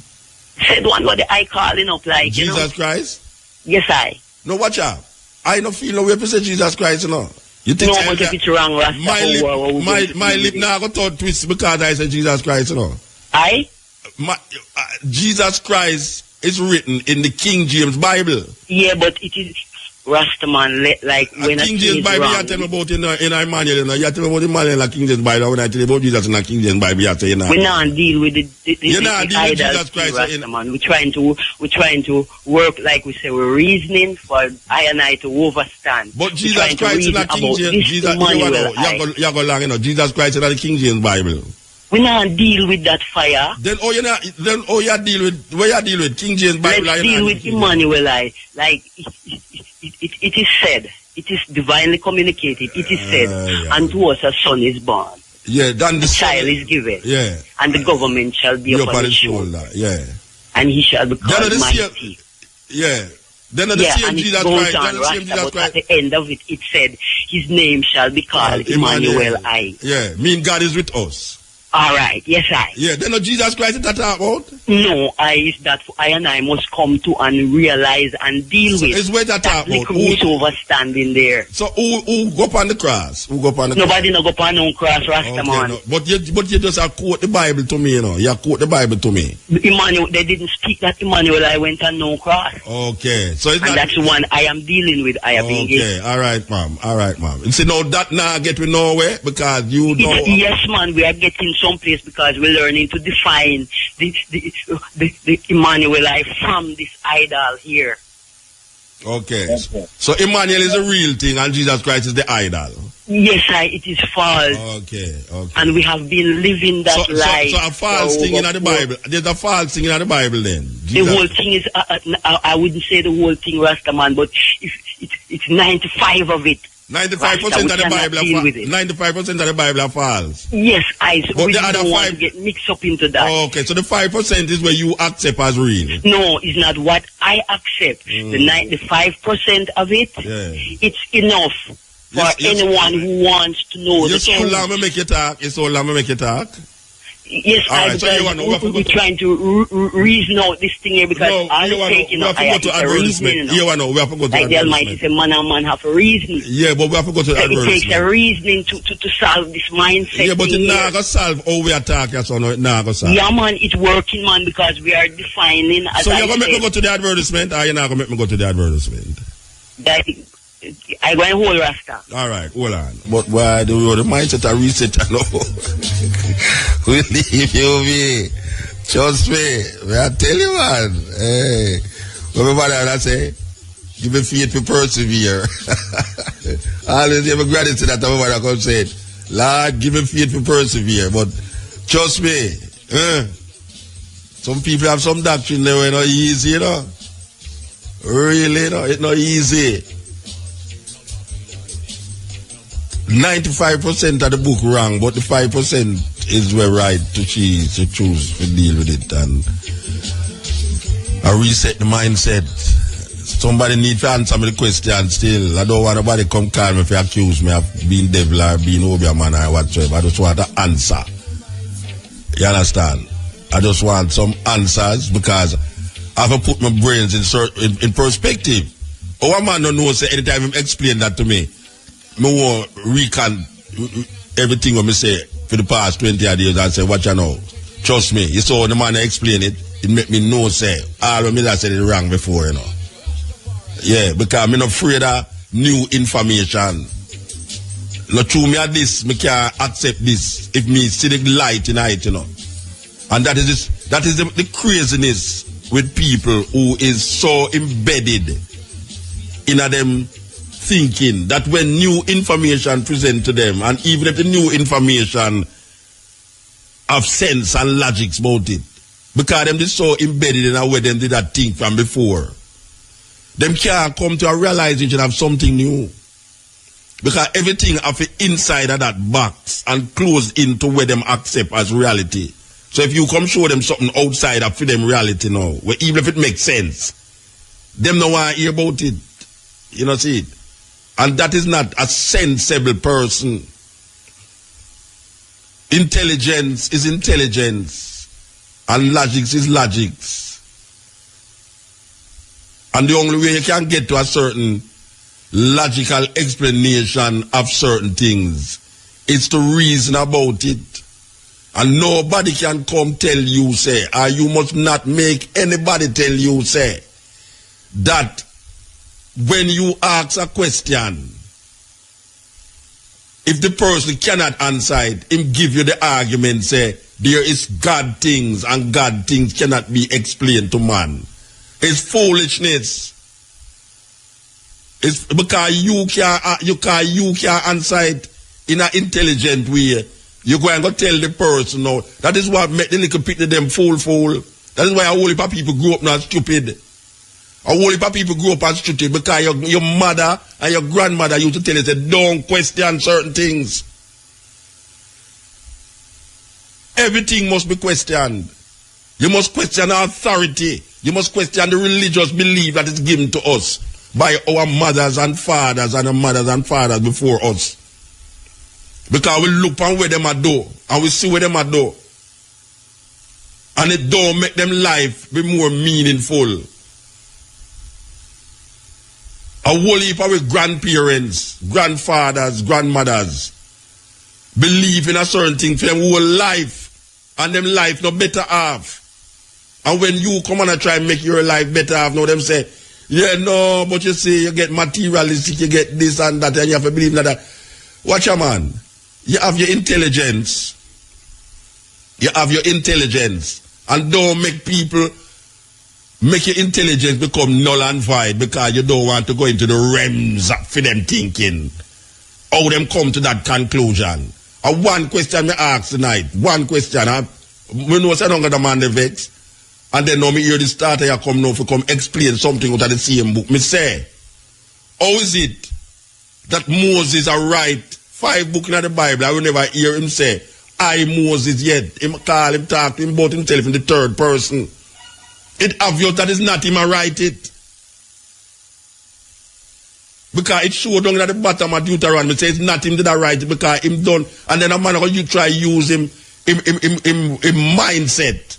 Said one what the I calling up like, Jesus Christ? Yes, I. No, watch out. I don't feel no way to say Jesus Christ, you know. You think no, but if it's wrong, Rasta, my lip now got to twist because I said Jesus Christ, you know. Jesus Christ is written in the King James Bible. Yeah, but it is Rastaman, like when King James Bible, you tell me about in Emmanuel, you know. You tell me about Emmanuel and King James Bible. When I tell you about Jesus in the King James Bible, you tell you know. We not deal with the Jesus Christ, Rastaman. We're trying to work like we say. We're reasoning for I and I to overstand. But Jesus Christ in the King James, Jesus, you go long, you know. Jesus Christ in the King James Bible. We not deal with that fire. Then you deal with where you deal with King James Bible. Let's deal with Emmanuel. Like it is said, it is divinely communicated. It is said, unto us a son is born. Yeah, then the child is given. Yeah, and the government shall be upon his shoulder. Yeah, and he shall be called mighty. Yeah. Then the same Jesus Christ. At the end of it, it said, his name shall be called Emmanuel. Yeah, mean God is with us. All right, yes, I. Yeah, then Jesus Christ is that about? No, is that I and I must come to and realize and deal with. It's where that about. Who's overstanding there? So who go up on the cross? Who go up on the Nobody no go up on no cross, Rastaman. Okay, no. But you just quote the Bible to me, you know. You quote the Bible to me. Emmanuel, they didn't speak that Emmanuel I went on no cross. Okay, so it's and that's the one I am dealing with. I am okay, all right, ma'am. You see, no, that now get we nowhere because you know. Yes, man, we are getting someplace because we're learning to define the Emmanuel I from this idol here. Okay. So Emmanuel is a real thing and Jesus Christ is the idol. Yes, it is false. Okay. And we have been living that life. So a false thing in the Bible. There's a false thing in the Bible then. The whole thing is, I wouldn't say the whole thing, Rastaman, but it's 95 of it. 95% of the Bible are false. 95% of the Bible are false. Yes, but we the other don't want to get mixed up into that. Okay, so the 5% is where you accept as real. No, it's not what I accept. The 95% of it, it's enough for anyone who wants to know the truth. You're so long to make you talk. Yes, we're trying to reason out this thing here because all the taking we have to go to advertisement. We have to go to like the Almighty said, man and man have a reason. Yeah, but we have to go to advertisement. It takes a reasoning to solve this mindset. Yeah, but it's not going to solve how we attack you, so no, it's not going to solve. Yeah, man, it's working, man, because we are defining. So you're going to make me go to the advertisement, or you're not going to make me go to the advertisement? I go and hold Rasta. All right, hold on. But why do the mindset I reset? I know. We leave you me. Trust me. I tell you, man. Hey, everybody I say, give me faith to persevere. Always give me gratitude that everybody come say, Lord, give me faith to persevere. But trust me, some people have some doctrine there, not easy, you know. Really, no, it's not easy. 95% of the book wrong, but the 5% is where right to choose to deal with it and I reset the mindset. Somebody need to answer me the question still. I don't want nobody come call me if you accuse me of being devil or being Obeah or whatsoever. I just want an answer. You understand? I just want some answers because I have to put my brains in perspective. Our man don't know, say anytime him explain that to me, I want recant everything what me say for the past 20 years and say, what you know? Trust me, you saw the man explain it, it make me know, say, all of me that said it wrong before, you know. Yeah, because I'm not afraid of new information. Not true me at this, me can't accept this if me see the light in it, you know. And that is the craziness with people who is so embedded in them thinking that when new information present to them, and even if the new information have sense and logics about it, because them is so embedded in a way them did that thing from before, them can't come to a realization of something new. Because everything of the inside of that box and closed into where them accept as reality. So if you come show them something outside of them reality now, where even if it makes sense, them no want to hear about it. You know, see it. And that is not a sensible person. Intelligence is intelligence. And logics is logics. And the only way you can get to a certain logical explanation of certain things is to reason about it. And nobody can come tell you, say, or you must not make anybody tell you, say, that when you ask a question, if the person cannot answer it, him give you the argument, say, there is God things and God things cannot be explained to man. It's foolishness. It's because you can't answer it in an intelligent way. You go and go tell the person now. That is what make the little people them fool. That is why a whole heap of people grew up not stupid. A whole heap of people grew up as stupid because your mother and your grandmother used to tell you, say, don't question certain things. Everything must be questioned. You must question our authority. You must question the religious belief that is given to us by our mothers and fathers and our mothers and fathers before us. Because we look on where them are do and we see where them are do. And it don't make them life be more meaningful. A whole heap of our grandparents, grandfathers, grandmothers believe in a certain thing for them whole life, and them life no better off. And when you come on and try and make your life better off, now them say, yeah, no, but you see, you get materialistic, you get this and that, and you have to believe in that. Watch a man. You have your intelligence. You have your intelligence. And don't make people make your intelligence become null and void because you don't want to go into the realms for them thinking. How them come to that conclusion. One question me ask tonight. One question. We know say I don't got the man the vex. And then now me hear the starter you come now to come explain something out of the same book. Me say, how is it that Moses are write 5 books in the Bible? I will never hear him say, I Moses yet. Him call him, talk to him about himself in the third person. It obvious that is not him a write it. Because it showed down at the bottom of Deuteronomy, say it's not him that I write it because him done. And then a man you try use him mindset.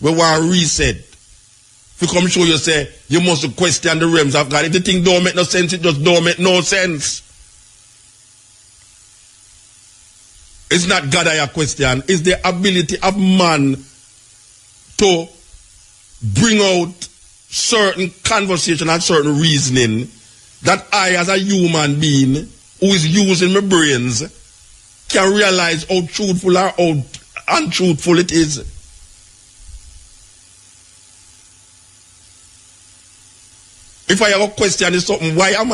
We want to reset. If you come show you say, you must question the realms of God. If the thing don't make no sense, it just don't make no sense. It's not God I question. It's the ability of man to bring out certain conversation and certain reasoning that I as a human being who is using my brains can realize how truthful or how untruthful it is. If I have a question is something, why I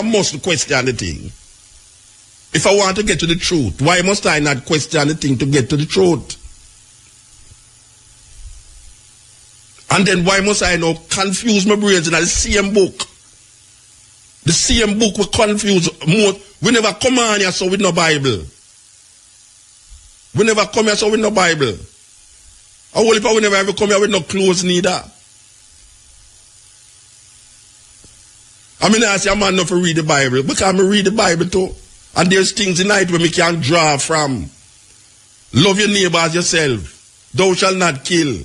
must question the thing? If I want to get to the truth, why must I not question the thing to get to the truth? And then why must I now confuse my brains in the same book? The same book will confuse more. We never come on here so with no Bible. We never come here so with no Bible. We never ever come here with no clothes neither. I mean, I say a man not to read the Bible because I read the Bible too. And there's things in it where we can draw from. Love your neighbor as yourself. Thou shalt not kill.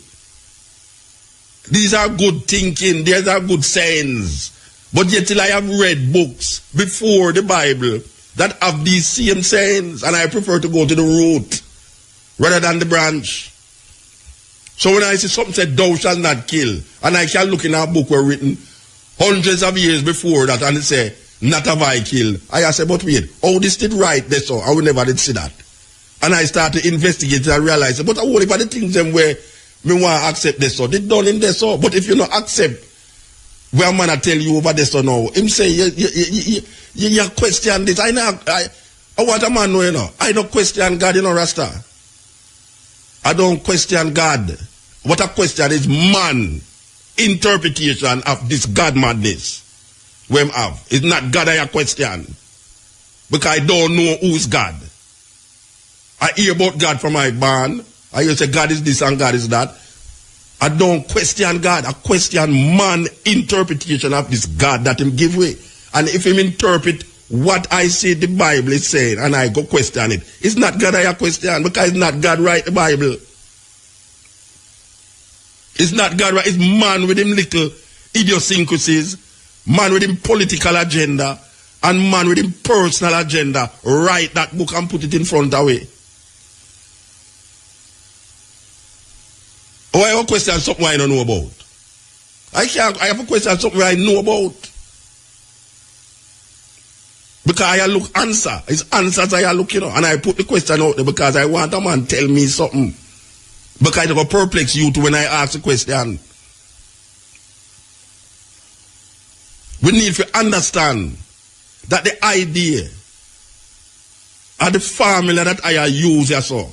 These are good thinking. These are good sayings. But yet till I have read books before the Bible that have these same sayings, and I prefer to go to the root rather than the branch. So when I see something said, thou shalt not kill, and I can look in a book where written hundreds of years before that, and it say, not have I killed. I say, but wait, how this did right there so? I will never did see that. And I start to investigate and realize, but I won't even the things them where me want to accept this so. They done in this so. But if you not accept where man I tell you over this so now, him say, you question this. I want a man know, you know. I don't question God, you know, Rasta. I don't question God. What I question is man interpretation of this God madness. Where I have. It's not God I question. Because I don't know who is God. I hear about God from my barn. I hear say God is this and God is that. I don't question God. I question man interpretation of this God that him give way. And if him interpret what I say the Bible is saying and I go question it, it's not God I question because it's not God write the Bible. It's not God write, it's man with him little idiosyncrasies, man with him political agenda, and man with him personal agenda write that book and put it in front away. Oh, I have a question something I don't know about. I have a question something I know about. Because I look answer. It's answers I look, you know. And I put the question out there because I want a man tell me something. Because it will perplex you to when I ask the question. We need to understand that the idea of the formula that I use here so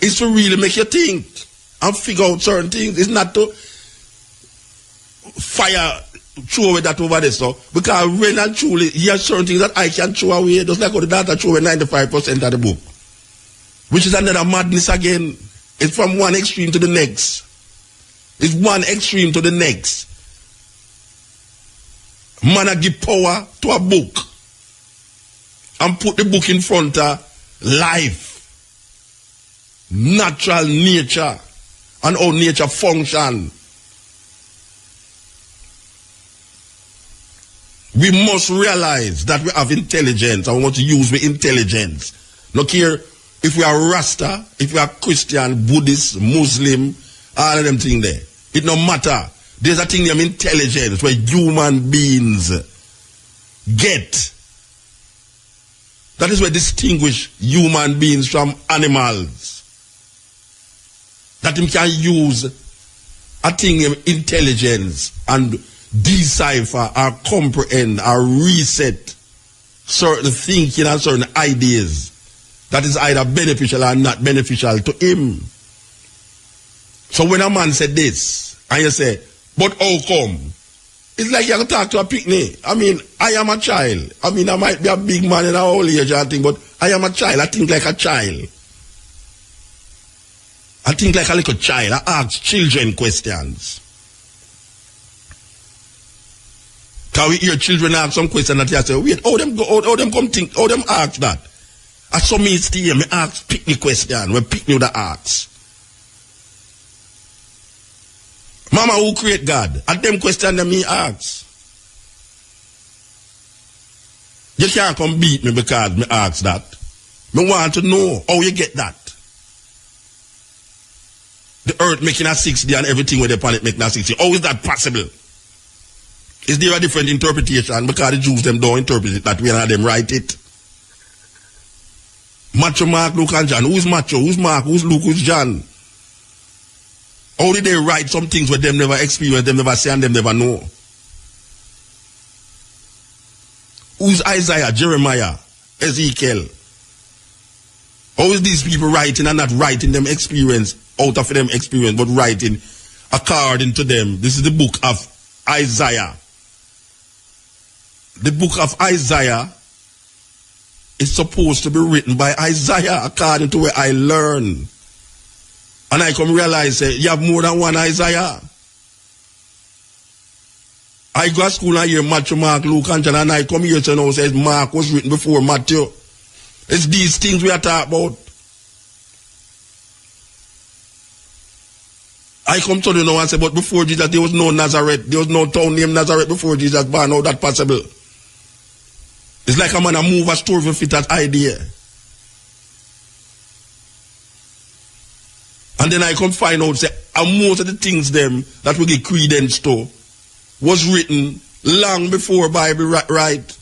is to really make you think and figure out certain things. It's not to fire throw away that over there, so because when and truly there are certain things that I can throw away, just like how the data throw away 95% of the book. Which is another madness again. It's from one extreme to the next. It's one extreme to the next. Man a give power to a book and put the book in front of life, natural nature, and how nature function. We must realize that we have intelligence and we want to use the intelligence. Look here, if we are Rasta, if we are Christian, Buddhist, Muslim, all of them things there, it no matter. There's a thing named intelligence where human beings get. That is what distinguish human beings from animals. That him can use a thing named intelligence and decipher or comprehend or reset certain thinking and certain ideas that is either beneficial or not beneficial to him. So when a man said this, and you say, but how come? It's like you have to talk to a picnic. I mean, I am a child. I mean, I might be a big man in our old age and thing, but I am a child. I think like a child. I think like a little child. I ask children questions. Can we hear children ask some question that you say, wait, how them come think, how them ask that? I saw me stay, me ask picnic question, when picnic that ask. Mama, who create God? And them question that me ask. You can't come beat me because me ask that. Me want to know how you get that. The earth making a 6D and everything with the planet making a 6D. How is that possible? Is there a different interpretation? Because the Jews them don't interpret it that way and them write it. Macho, Mark, Luke and John. Who's Macho? Who's Mark? Who's Luke? Who's John? How did they write some things where them never experience, them never see and them never know? Who's Isaiah, Jeremiah, Ezekiel? How is these people writing and not writing them experience out of them experience, but writing according to them? This is the book of Isaiah. The book of Isaiah is supposed to be written by Isaiah according to where I learn. And I come realize you have more than one Isaiah. I go to school and hear Matthew, Mark, Luke, and John, and I come here to know says Mark was written before Matthew. It's these things we are talking about. I come to the know and say, but before Jesus there was no Nazareth. There was no town named Nazareth before Jesus born. How that possible? It's like a man a move a story to fit that idea. And then I come find out, say, and most of the things them that we give credence to was written long before Bible right.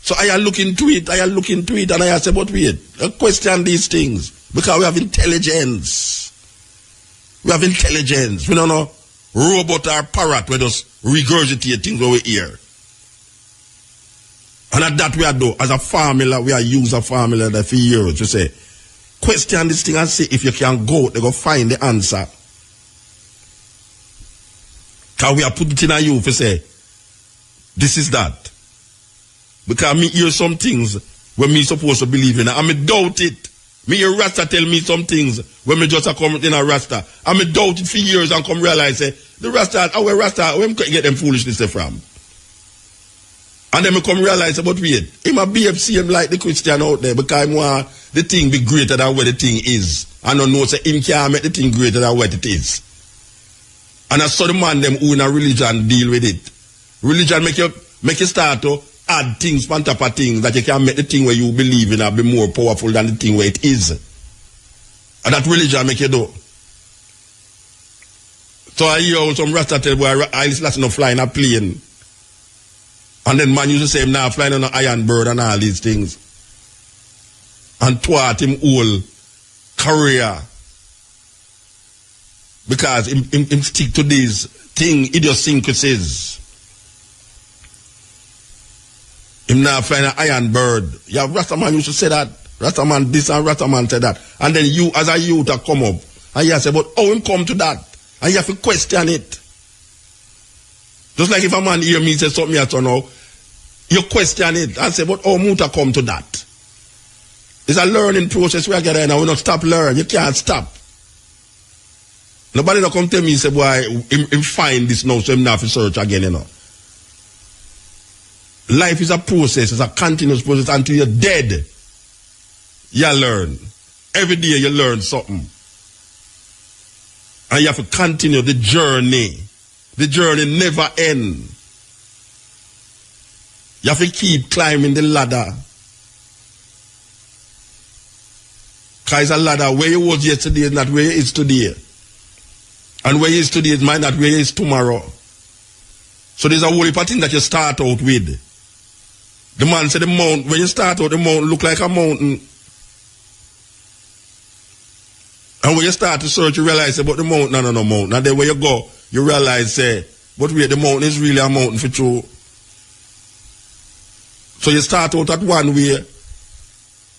So I look into it, and I say, but wait, I question these things. Because we have intelligence. We have intelligence. We don't know robot or parrot, we just regurgitate things over here. And at that we are do, as a formula, we are use a formula that for years to say, question this thing and see if you can go, they go find the answer. Because we are put it in a you to say, this is that. Because me hear some things when me supposed to believe in it, and me doubt it. Me a Rasta tell me some things when me just a come in a Rasta. And me doubt it for years and come realize say, the Rasta, where me get them foolishness from? And then me come realize about wait, him a behave same like the Christian out there because him want the thing be greater than what the thing is. And I know say him can't make the thing greater than what it is. And I saw the man them who in a religion deal with it. Religion make you start to add things on top of things that you can make the thing where you believe in and be more powerful than the thing where it is. And that religion make you do. So I hear some Rasta tell boy I listen to flying a plane. And then man used to say him now flying on an iron bird and all these things. And thwart him whole career. Because him stick to these idiosyncrasies. Him now flying an iron bird. Yeah, Rastaman used to say that. Rastaman this and Rastaman said that. And then you as a youth have come up. And you say, but how him come to that? And you have to question it. Just like if a man hear me say something else or now, you question it and say, but how Muta come to that? It's a learning process we are getting and we not stop learning. You can't stop. Nobody don't come tell me say, boy, him find this now, so him not have to search again, you know. Life is a process, it's a continuous process until you're dead. You learn. Every day you learn something. And you have to continue the journey. The journey never ends. You have to keep climbing the ladder. Because it's a ladder. Where you was yesterday is not where you is today. And where you is today is might not where you is tomorrow. So there's a whole heap of things that you start out with. The man said the mountain, when you start out, the mountain look like a mountain. And when you start to search, you realize about the mountain, no mountain. And then when you go, you realize, but wait, the mountain is really a mountain for true. So you start out at one way,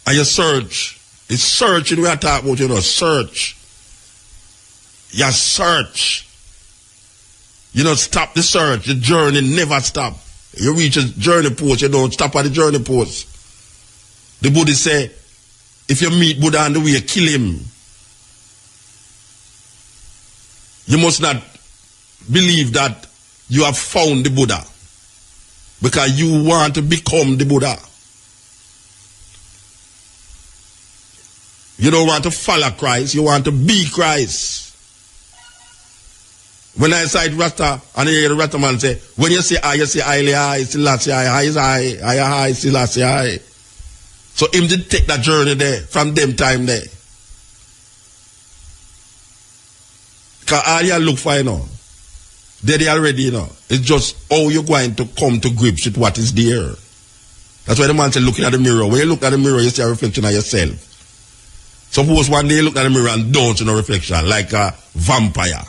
and you search. It's searching we are talking about, you know, search. You search. You don't stop the search. The journey never stop. You reach a journey post, you don't stop at the journey post. The Buddhist say, if you meet Buddha on the way, kill him. You must not believe that you have found the Buddha because you want to become the Buddha. You don't want to follow Christ, you want to be Christ. When I cite Rasta, and you hear the Rasta man say, when you say I, still I say I is I, still I say I. So him did take that journey there, from them time there. Because all you look for, you know, they already, you know. It's just how you're going to come to grips with what is there. That's why the man said looking at the mirror. When you look at the mirror, you see a reflection of yourself. Suppose one day you look at the mirror and don't see no reflection, like a vampire.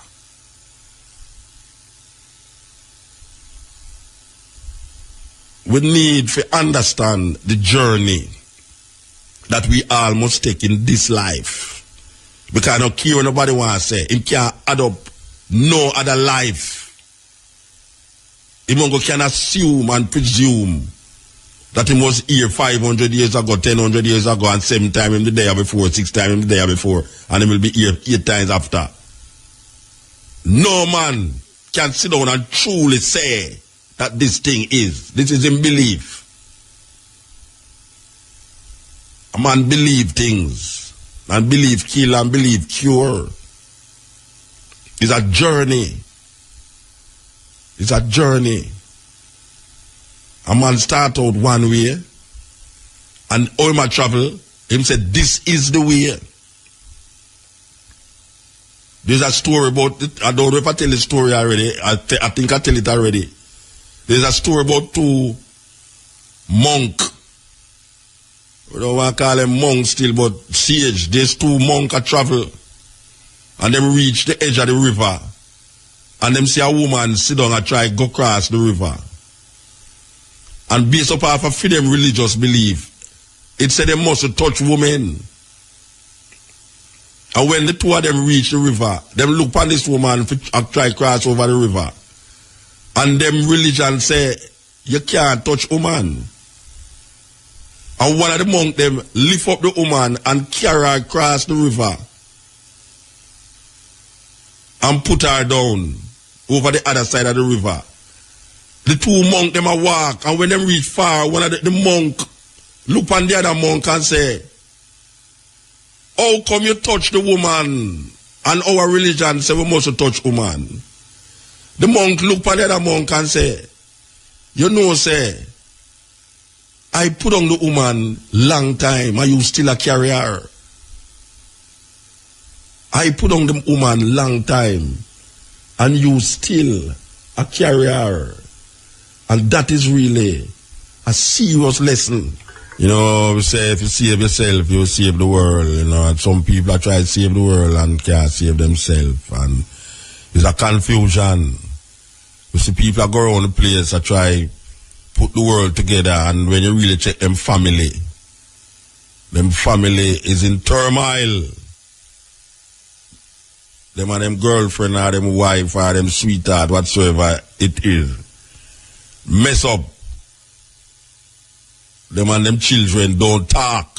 We need to understand the journey that we all must take in this life. Because I don't care what nobody wants to say. He can't add up no other life. He can assume and presume that he was here 500 years ago, 1,000 years ago, and 7 times in the day before, 6 times in the day before, and he will be here 8 times after. No man can sit down and truly say that this thing is. This is in belief. A man believe things. And believe kill and believe cure. It's a journey. It's a journey. A man start out one way. And all my travel, him said, this is the way. There's a story about it. I don't know if I tell the story already. I think I tell it already. There's a story about 2 monks. We don't want to call them monks still, but sage. There's 2 monks that travel. And them reach the edge of the river. And them see a woman sit down and try to go across the river. And based upon for them religious belief, it said they must touch women. And when the 2 of them reach the river, them look upon this woman and try to cross over the river. And them religion say, you can't touch woman. And one of the monk them lift up the woman and carry her across the river and put her down over the other side of the river. The two monks them a walk, and when them reach far, one of the monk look on the other monk and say, how come you touch the woman? And our religion say we must touch woman. The monk look on the other monk and say, you know, say, I put on the woman long time, and you still a carry her. I put on the woman long time, and you still a carry her. And that is really a serious lesson. You know, we say if you save yourself, you will save the world. You know, and some people are trying to save the world and can't save themselves. And there's a confusion. You see people are going around the place and try put the world together, and when you really check them family is in turmoil. Them and them girlfriend or them wife or them sweetheart, whatsoever it is, mess up. Them and them children don't talk.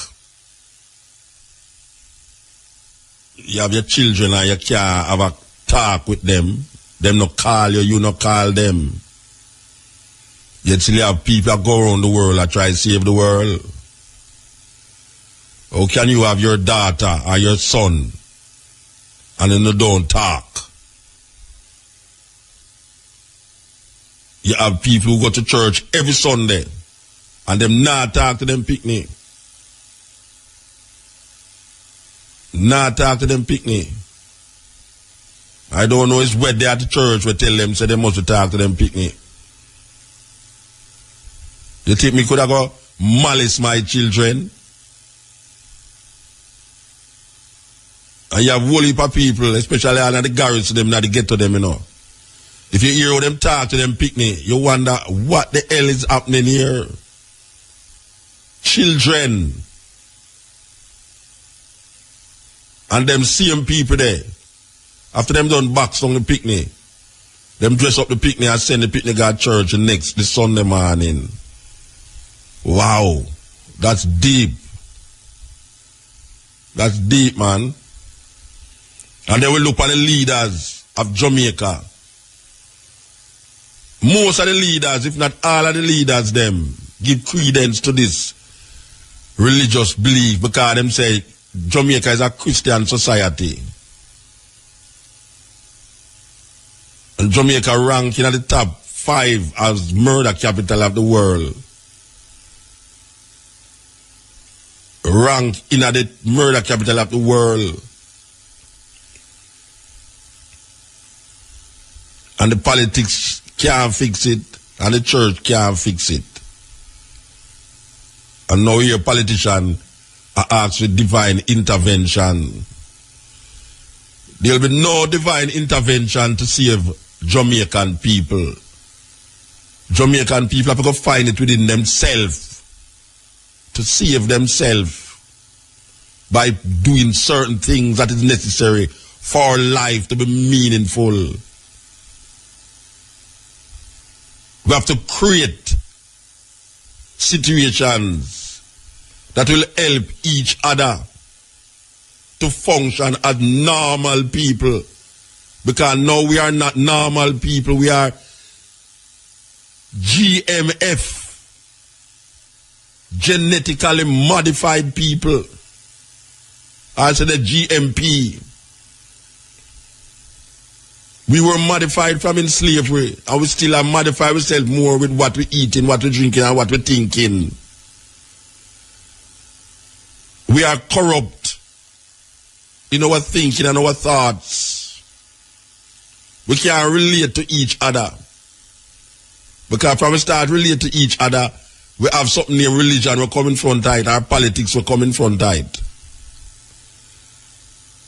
You have your children and you can't have a talk with them. Them not call you, you not call them. Yet still you have people that go around the world and try to save the world. How can you have your daughter or your son and then you don't talk? You have people who go to church every Sunday and them not talk to them picnic. Not talk to them picnic. I don't know, it's where they at the church we tell them, say they must talk to them picnic. You think me could have go malice my children? And you have whole heap of people, especially all of the garage to them, not to get to them, you know. If you hear them talk to them picnic, you wonder what the hell is happening here. Children. And them same people there. After them done box on the picnic, them dress up the picnic and send the picnic at church the Sunday morning. Wow, that's deep. That's deep, man. And they will look at the leaders of Jamaica. Most of the leaders, if not all of the leaders, them give credence to this religious belief because them say Jamaica is a Christian society. And Jamaica ranking at the top 5 as murder capital of the world. Rank in the murder capital of the world. And the politics can't fix it, and the church can't fix it. And now your politician are asked for divine intervention. There will be no divine intervention to save Jamaican people. Jamaican people have to find it within themselves to save themselves by doing certain things that is necessary for life to be meaningful. We have to create situations that will help each other to function as normal people. Because now we are not normal people, we are GMF. Genetically modified people. I said the GMP. We were modified from in slavery, and we still have modified ourselves more with what we eating, what we drinking, and what we thinking. We are corrupt in our thinking and our thoughts. We can't relate to each other. Because from we start relate to each other, we have something named religion will come in front of it, our politics will come in front of it.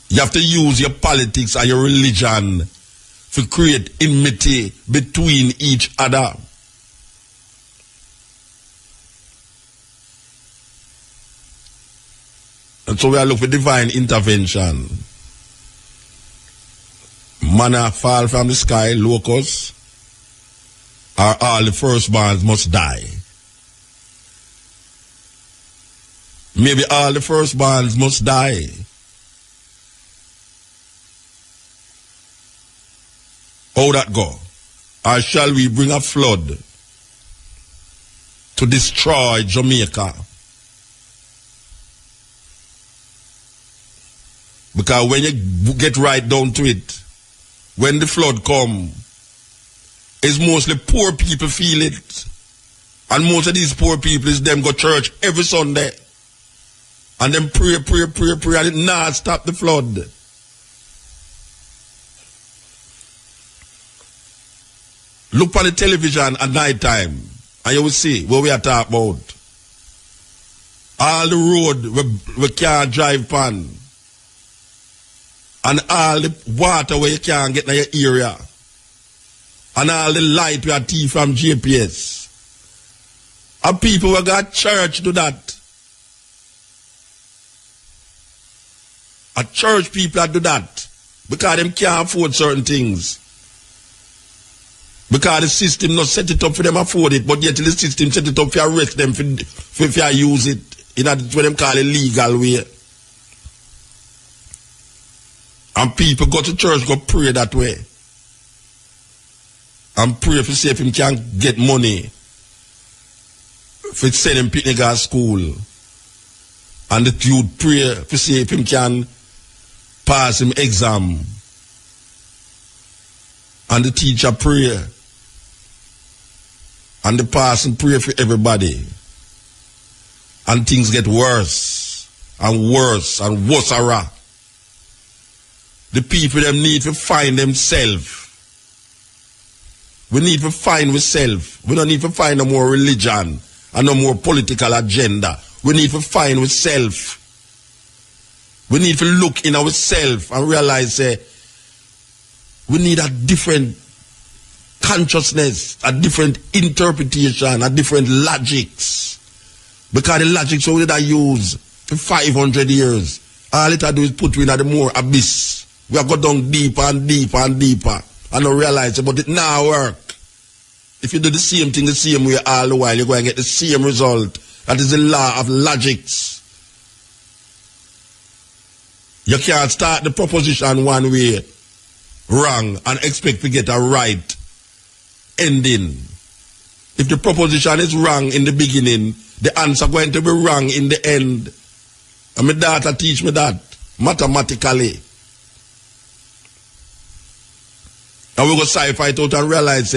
You have to use your politics and your religion to create enmity between each other. And so we are looking for divine intervention. Manna fall from the sky, locusts, or all the firstborns must die. Maybe all the firstborns must die. How that go? Or shall we bring a flood to destroy Jamaica? Because when you get right down to it, when the flood come, it's mostly poor people feel it. And most of these poor people is them go church every Sunday. And then pray, and it not stop the flood. Look on the television at night time, and you will see what we are talking about. All the road we can't drive on. And all the water where you can't get in your area. And all the light we are tea from GPS. And people who got church do that. And church people do that. Because them can't afford certain things. Because the system not set it up for them afford it. But yet the system set it up for arrest them for use it. In what them call a legal way. And people go to church, go pray that way. And pray for see if him can get money. For send him picnic at school. And the youth pray for see if him can pass him exam. And the teacher pray. And the pastor pray for everybody. And things get worse. And worse. And worse. The people them need to find themselves. We need to find ourselves. We don't need to find no more religion and no more political agenda. We need to find ourselves. We need to look in ourselves and realize we need a different consciousness, a different interpretation, a different logics. Because the logics only that use for 500 years. All it do is put you in the more abyss. We have got down deeper and deeper and deeper. And don't realize it, but it now work. If you do the same thing the same way all the while, you're going to get the same result. That is the law of logics. You can't start the proposition one way wrong and expect to get a right ending. If the proposition is wrong in the beginning, the answer going to be wrong in the end. And my daughter teach me that mathematically. And we go sci-fi it out and realize,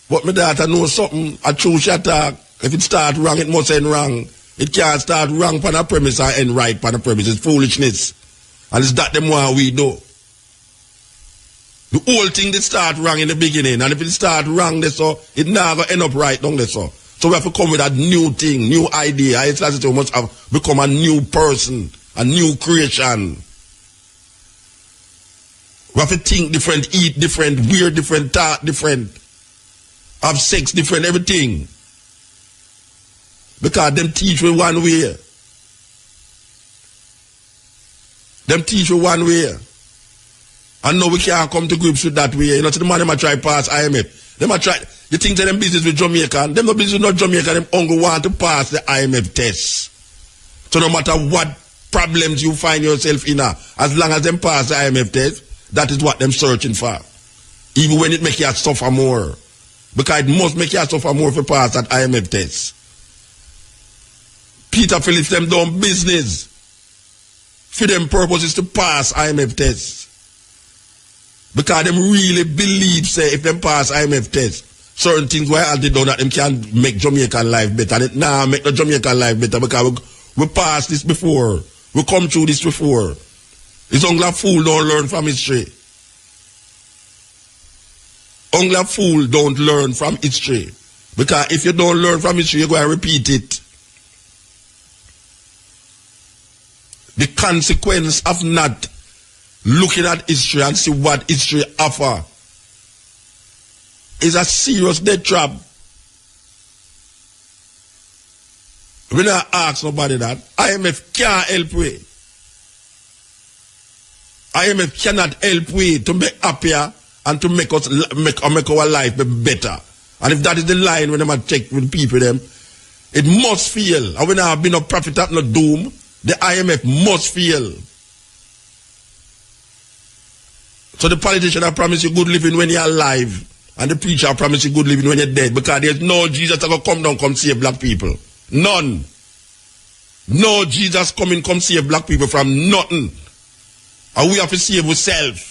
but my daughter knows something, a true shot talk. If it start wrong, it must end wrong. It can't start wrong on a premise and end right on a premise. It's foolishness. And it's that them what we do. The whole thing that start wrong in the beginning, and if it start wrong, so it never end up right down there. So we have to come with a new thing, new idea. It's like we must have become a new person, a new creation. We have to think different, eat different, wear different, talk different, have sex different, everything. Because them teach you one way. Them teach you one way. And now we can't come to grips with that way. You know, to the man them try pass IMF. Them try, you think that them business with Jamaica, them no business with Jamaica, them only want to pass the IMF test. So no matter what problems you find yourself in, as long as them pass the IMF test, that is what them searching for. Even when it make you suffer more. Because it must make you suffer more if you pass that IMF test. Peter Phillips them done business. For them purpose is to pass IMF test. Because them really believe, say, if them pass IMF test, certain things where I did done that them can make Jamaican life better. And it now make the Jamaican life better because we passed this before. We come through this before. It's only a fool don't learn from history. Only a fool don't learn from history. Because if you don't learn from history, you're going to repeat it. The consequence of not looking at history and see what history offer is a serious death trap. We don't ask nobody that. IMF can't help we. IMF cannot help we to be happier and to make us make our life be better. And if that is the line when I'm check with people them, It must fail. And when I have been no prophet at no doom, the IMF must fail. So the politician I promise you good living when you're alive, and the preacher I promise you good living when you're dead, because there's no Jesus that will come down come save black people. None. No Jesus come save black people from nothing. And we have to save ourselves.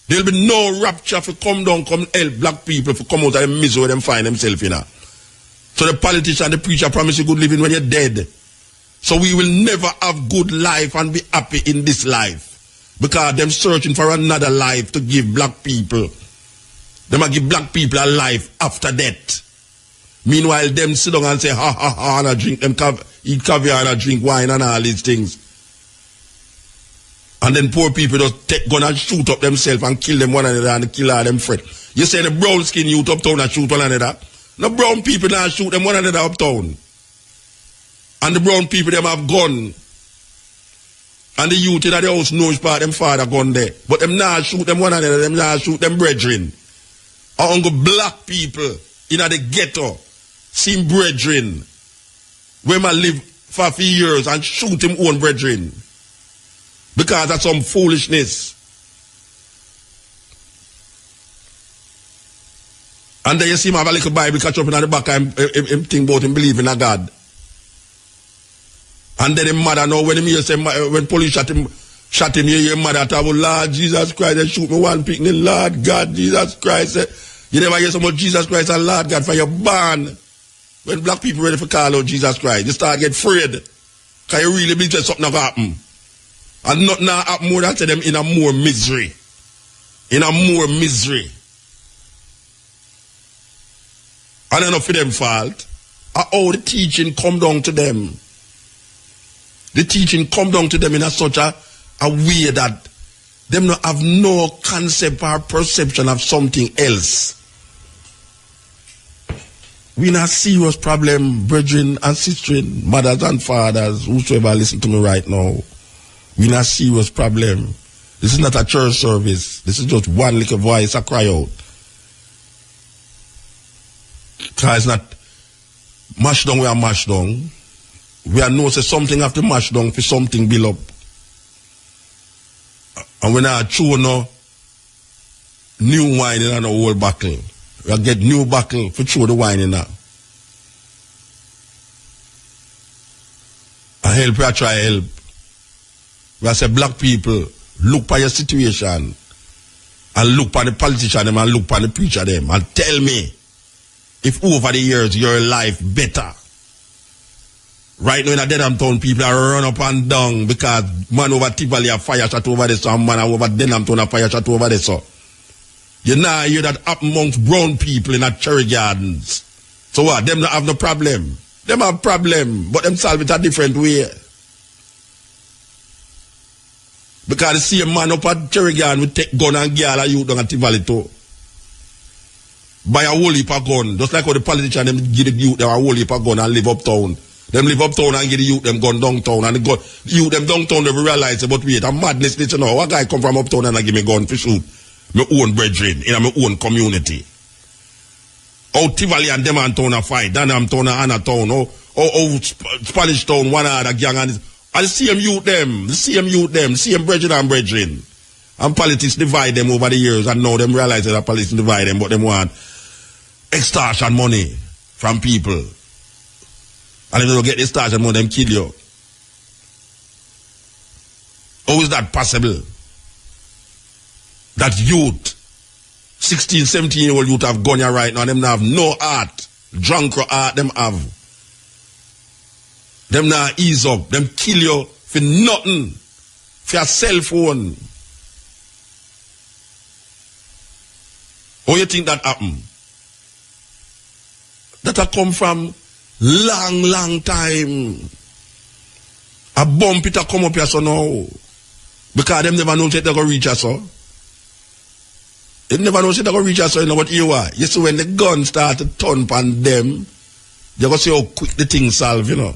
There'll be no rapture to come down, come help black people to come out of the misery where them find themselves in. So the politician, the preacher promise you good living when you're dead. So we will never have good life and be happy in this life. Because them searching for another life to give black people. Them will give black people a life after death. Meanwhile, them sit down and say, ha ha ha, and drink them eat caviar and drink wine and all these things. And then poor people just take gun and shoot up themselves and kill them one another and kill all them friends. You say the brown skin youth uptown and shoot one another. No brown people now shoot them one another uptown. And the brown people them have gun. And the youth in the house knows part them father gun there. But them now shoot them one another, them now shoot them brethren. Or black people in the ghetto see brethren where man live for a few years and shoot him own brethren. Because that's some foolishness. And then you see him have a little Bible catch up in the back and him think about him believing in God. And then him mother now when him hear say when police shot him your mother talk about Lord Jesus Christ, they shoot me one picnic, Lord God, Jesus Christ. You never hear so much Jesus Christ and Lord God for your born. When black people ready for call out Jesus Christ, you start get afraid. Because you really believe that something will happen. And nothing happen more than to them in a more misery. In a more misery. And enough for them fault. How the teaching come down to them. The teaching come down to them in such a way that them not have no concept or perception of something else. We in a serious problem, brethren and sisters, mothers and fathers, whosoever listen to me right now. We in a serious problem. This is not a church service. This is just one little voice I cry out. Because it's not mash down, we are mash down. We are know say something have to mash down for something build up. And when I chew no new wine in an old buckle, we get new buckle for chew the wine in that. And help, I try help. We say black people, look for your situation and look for the politician them and look for the preacher them and tell me if over the years your life better. Right now in a Denham town, people are run up and down because man over Tivoli a fire shot over there, so and man over Denham town a fire shot over there, so. You now hear that happen amongst brown people in a cherry gardens. So what? Them don't have no problem. Them have problem, but them solve it a different way. Because the same man up at cherry garden will take gun and girl and youth down at Tivoli too. Buy a whole heap of gun. Just like how the politician them give the youth them a whole heap of gun and live uptown. Them live uptown and give the youth them gun downtown. And the youth them downtown they realize but wait, I'm madness this you know. What guy come from uptown and I give me gun for shoot my own brethren in my own community. How Tivoli and them and town a fight, Danham town and Anna town, how Spanish town, one other gang and the same youth them, the same brethren and brethren. And politics divide them over the years and now them realize that politics divide them but them want extortion money from people. And if they don't get the extortion money, them kill you. How is that possible? That youth, 16, 17-year-old youth have gone here right now and them have no heart. Drunk heart them have. Them now ease up. Them kill you for nothing. For your cell phone. How you think that happened? That have come from long time. A bump it a come up here so now. Because them never know that they go reach us so. They never know that they go reach us so, you know what you are. You see when the gun start to turn upon them, you go see how quick the thing solve, you know.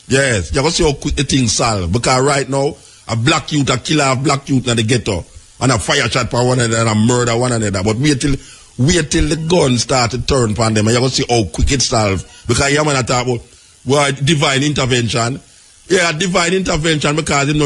Yes, you go see how quick the thing solve. Because right now, a black youth, a killer of black youth in the ghetto, and a fire shot for one another and a murder one another. But wait till Wait till the gun start to turn upon them and you're going to see how quick it solves. Because you're going to talk about divine intervention. Yeah, divine intervention because you know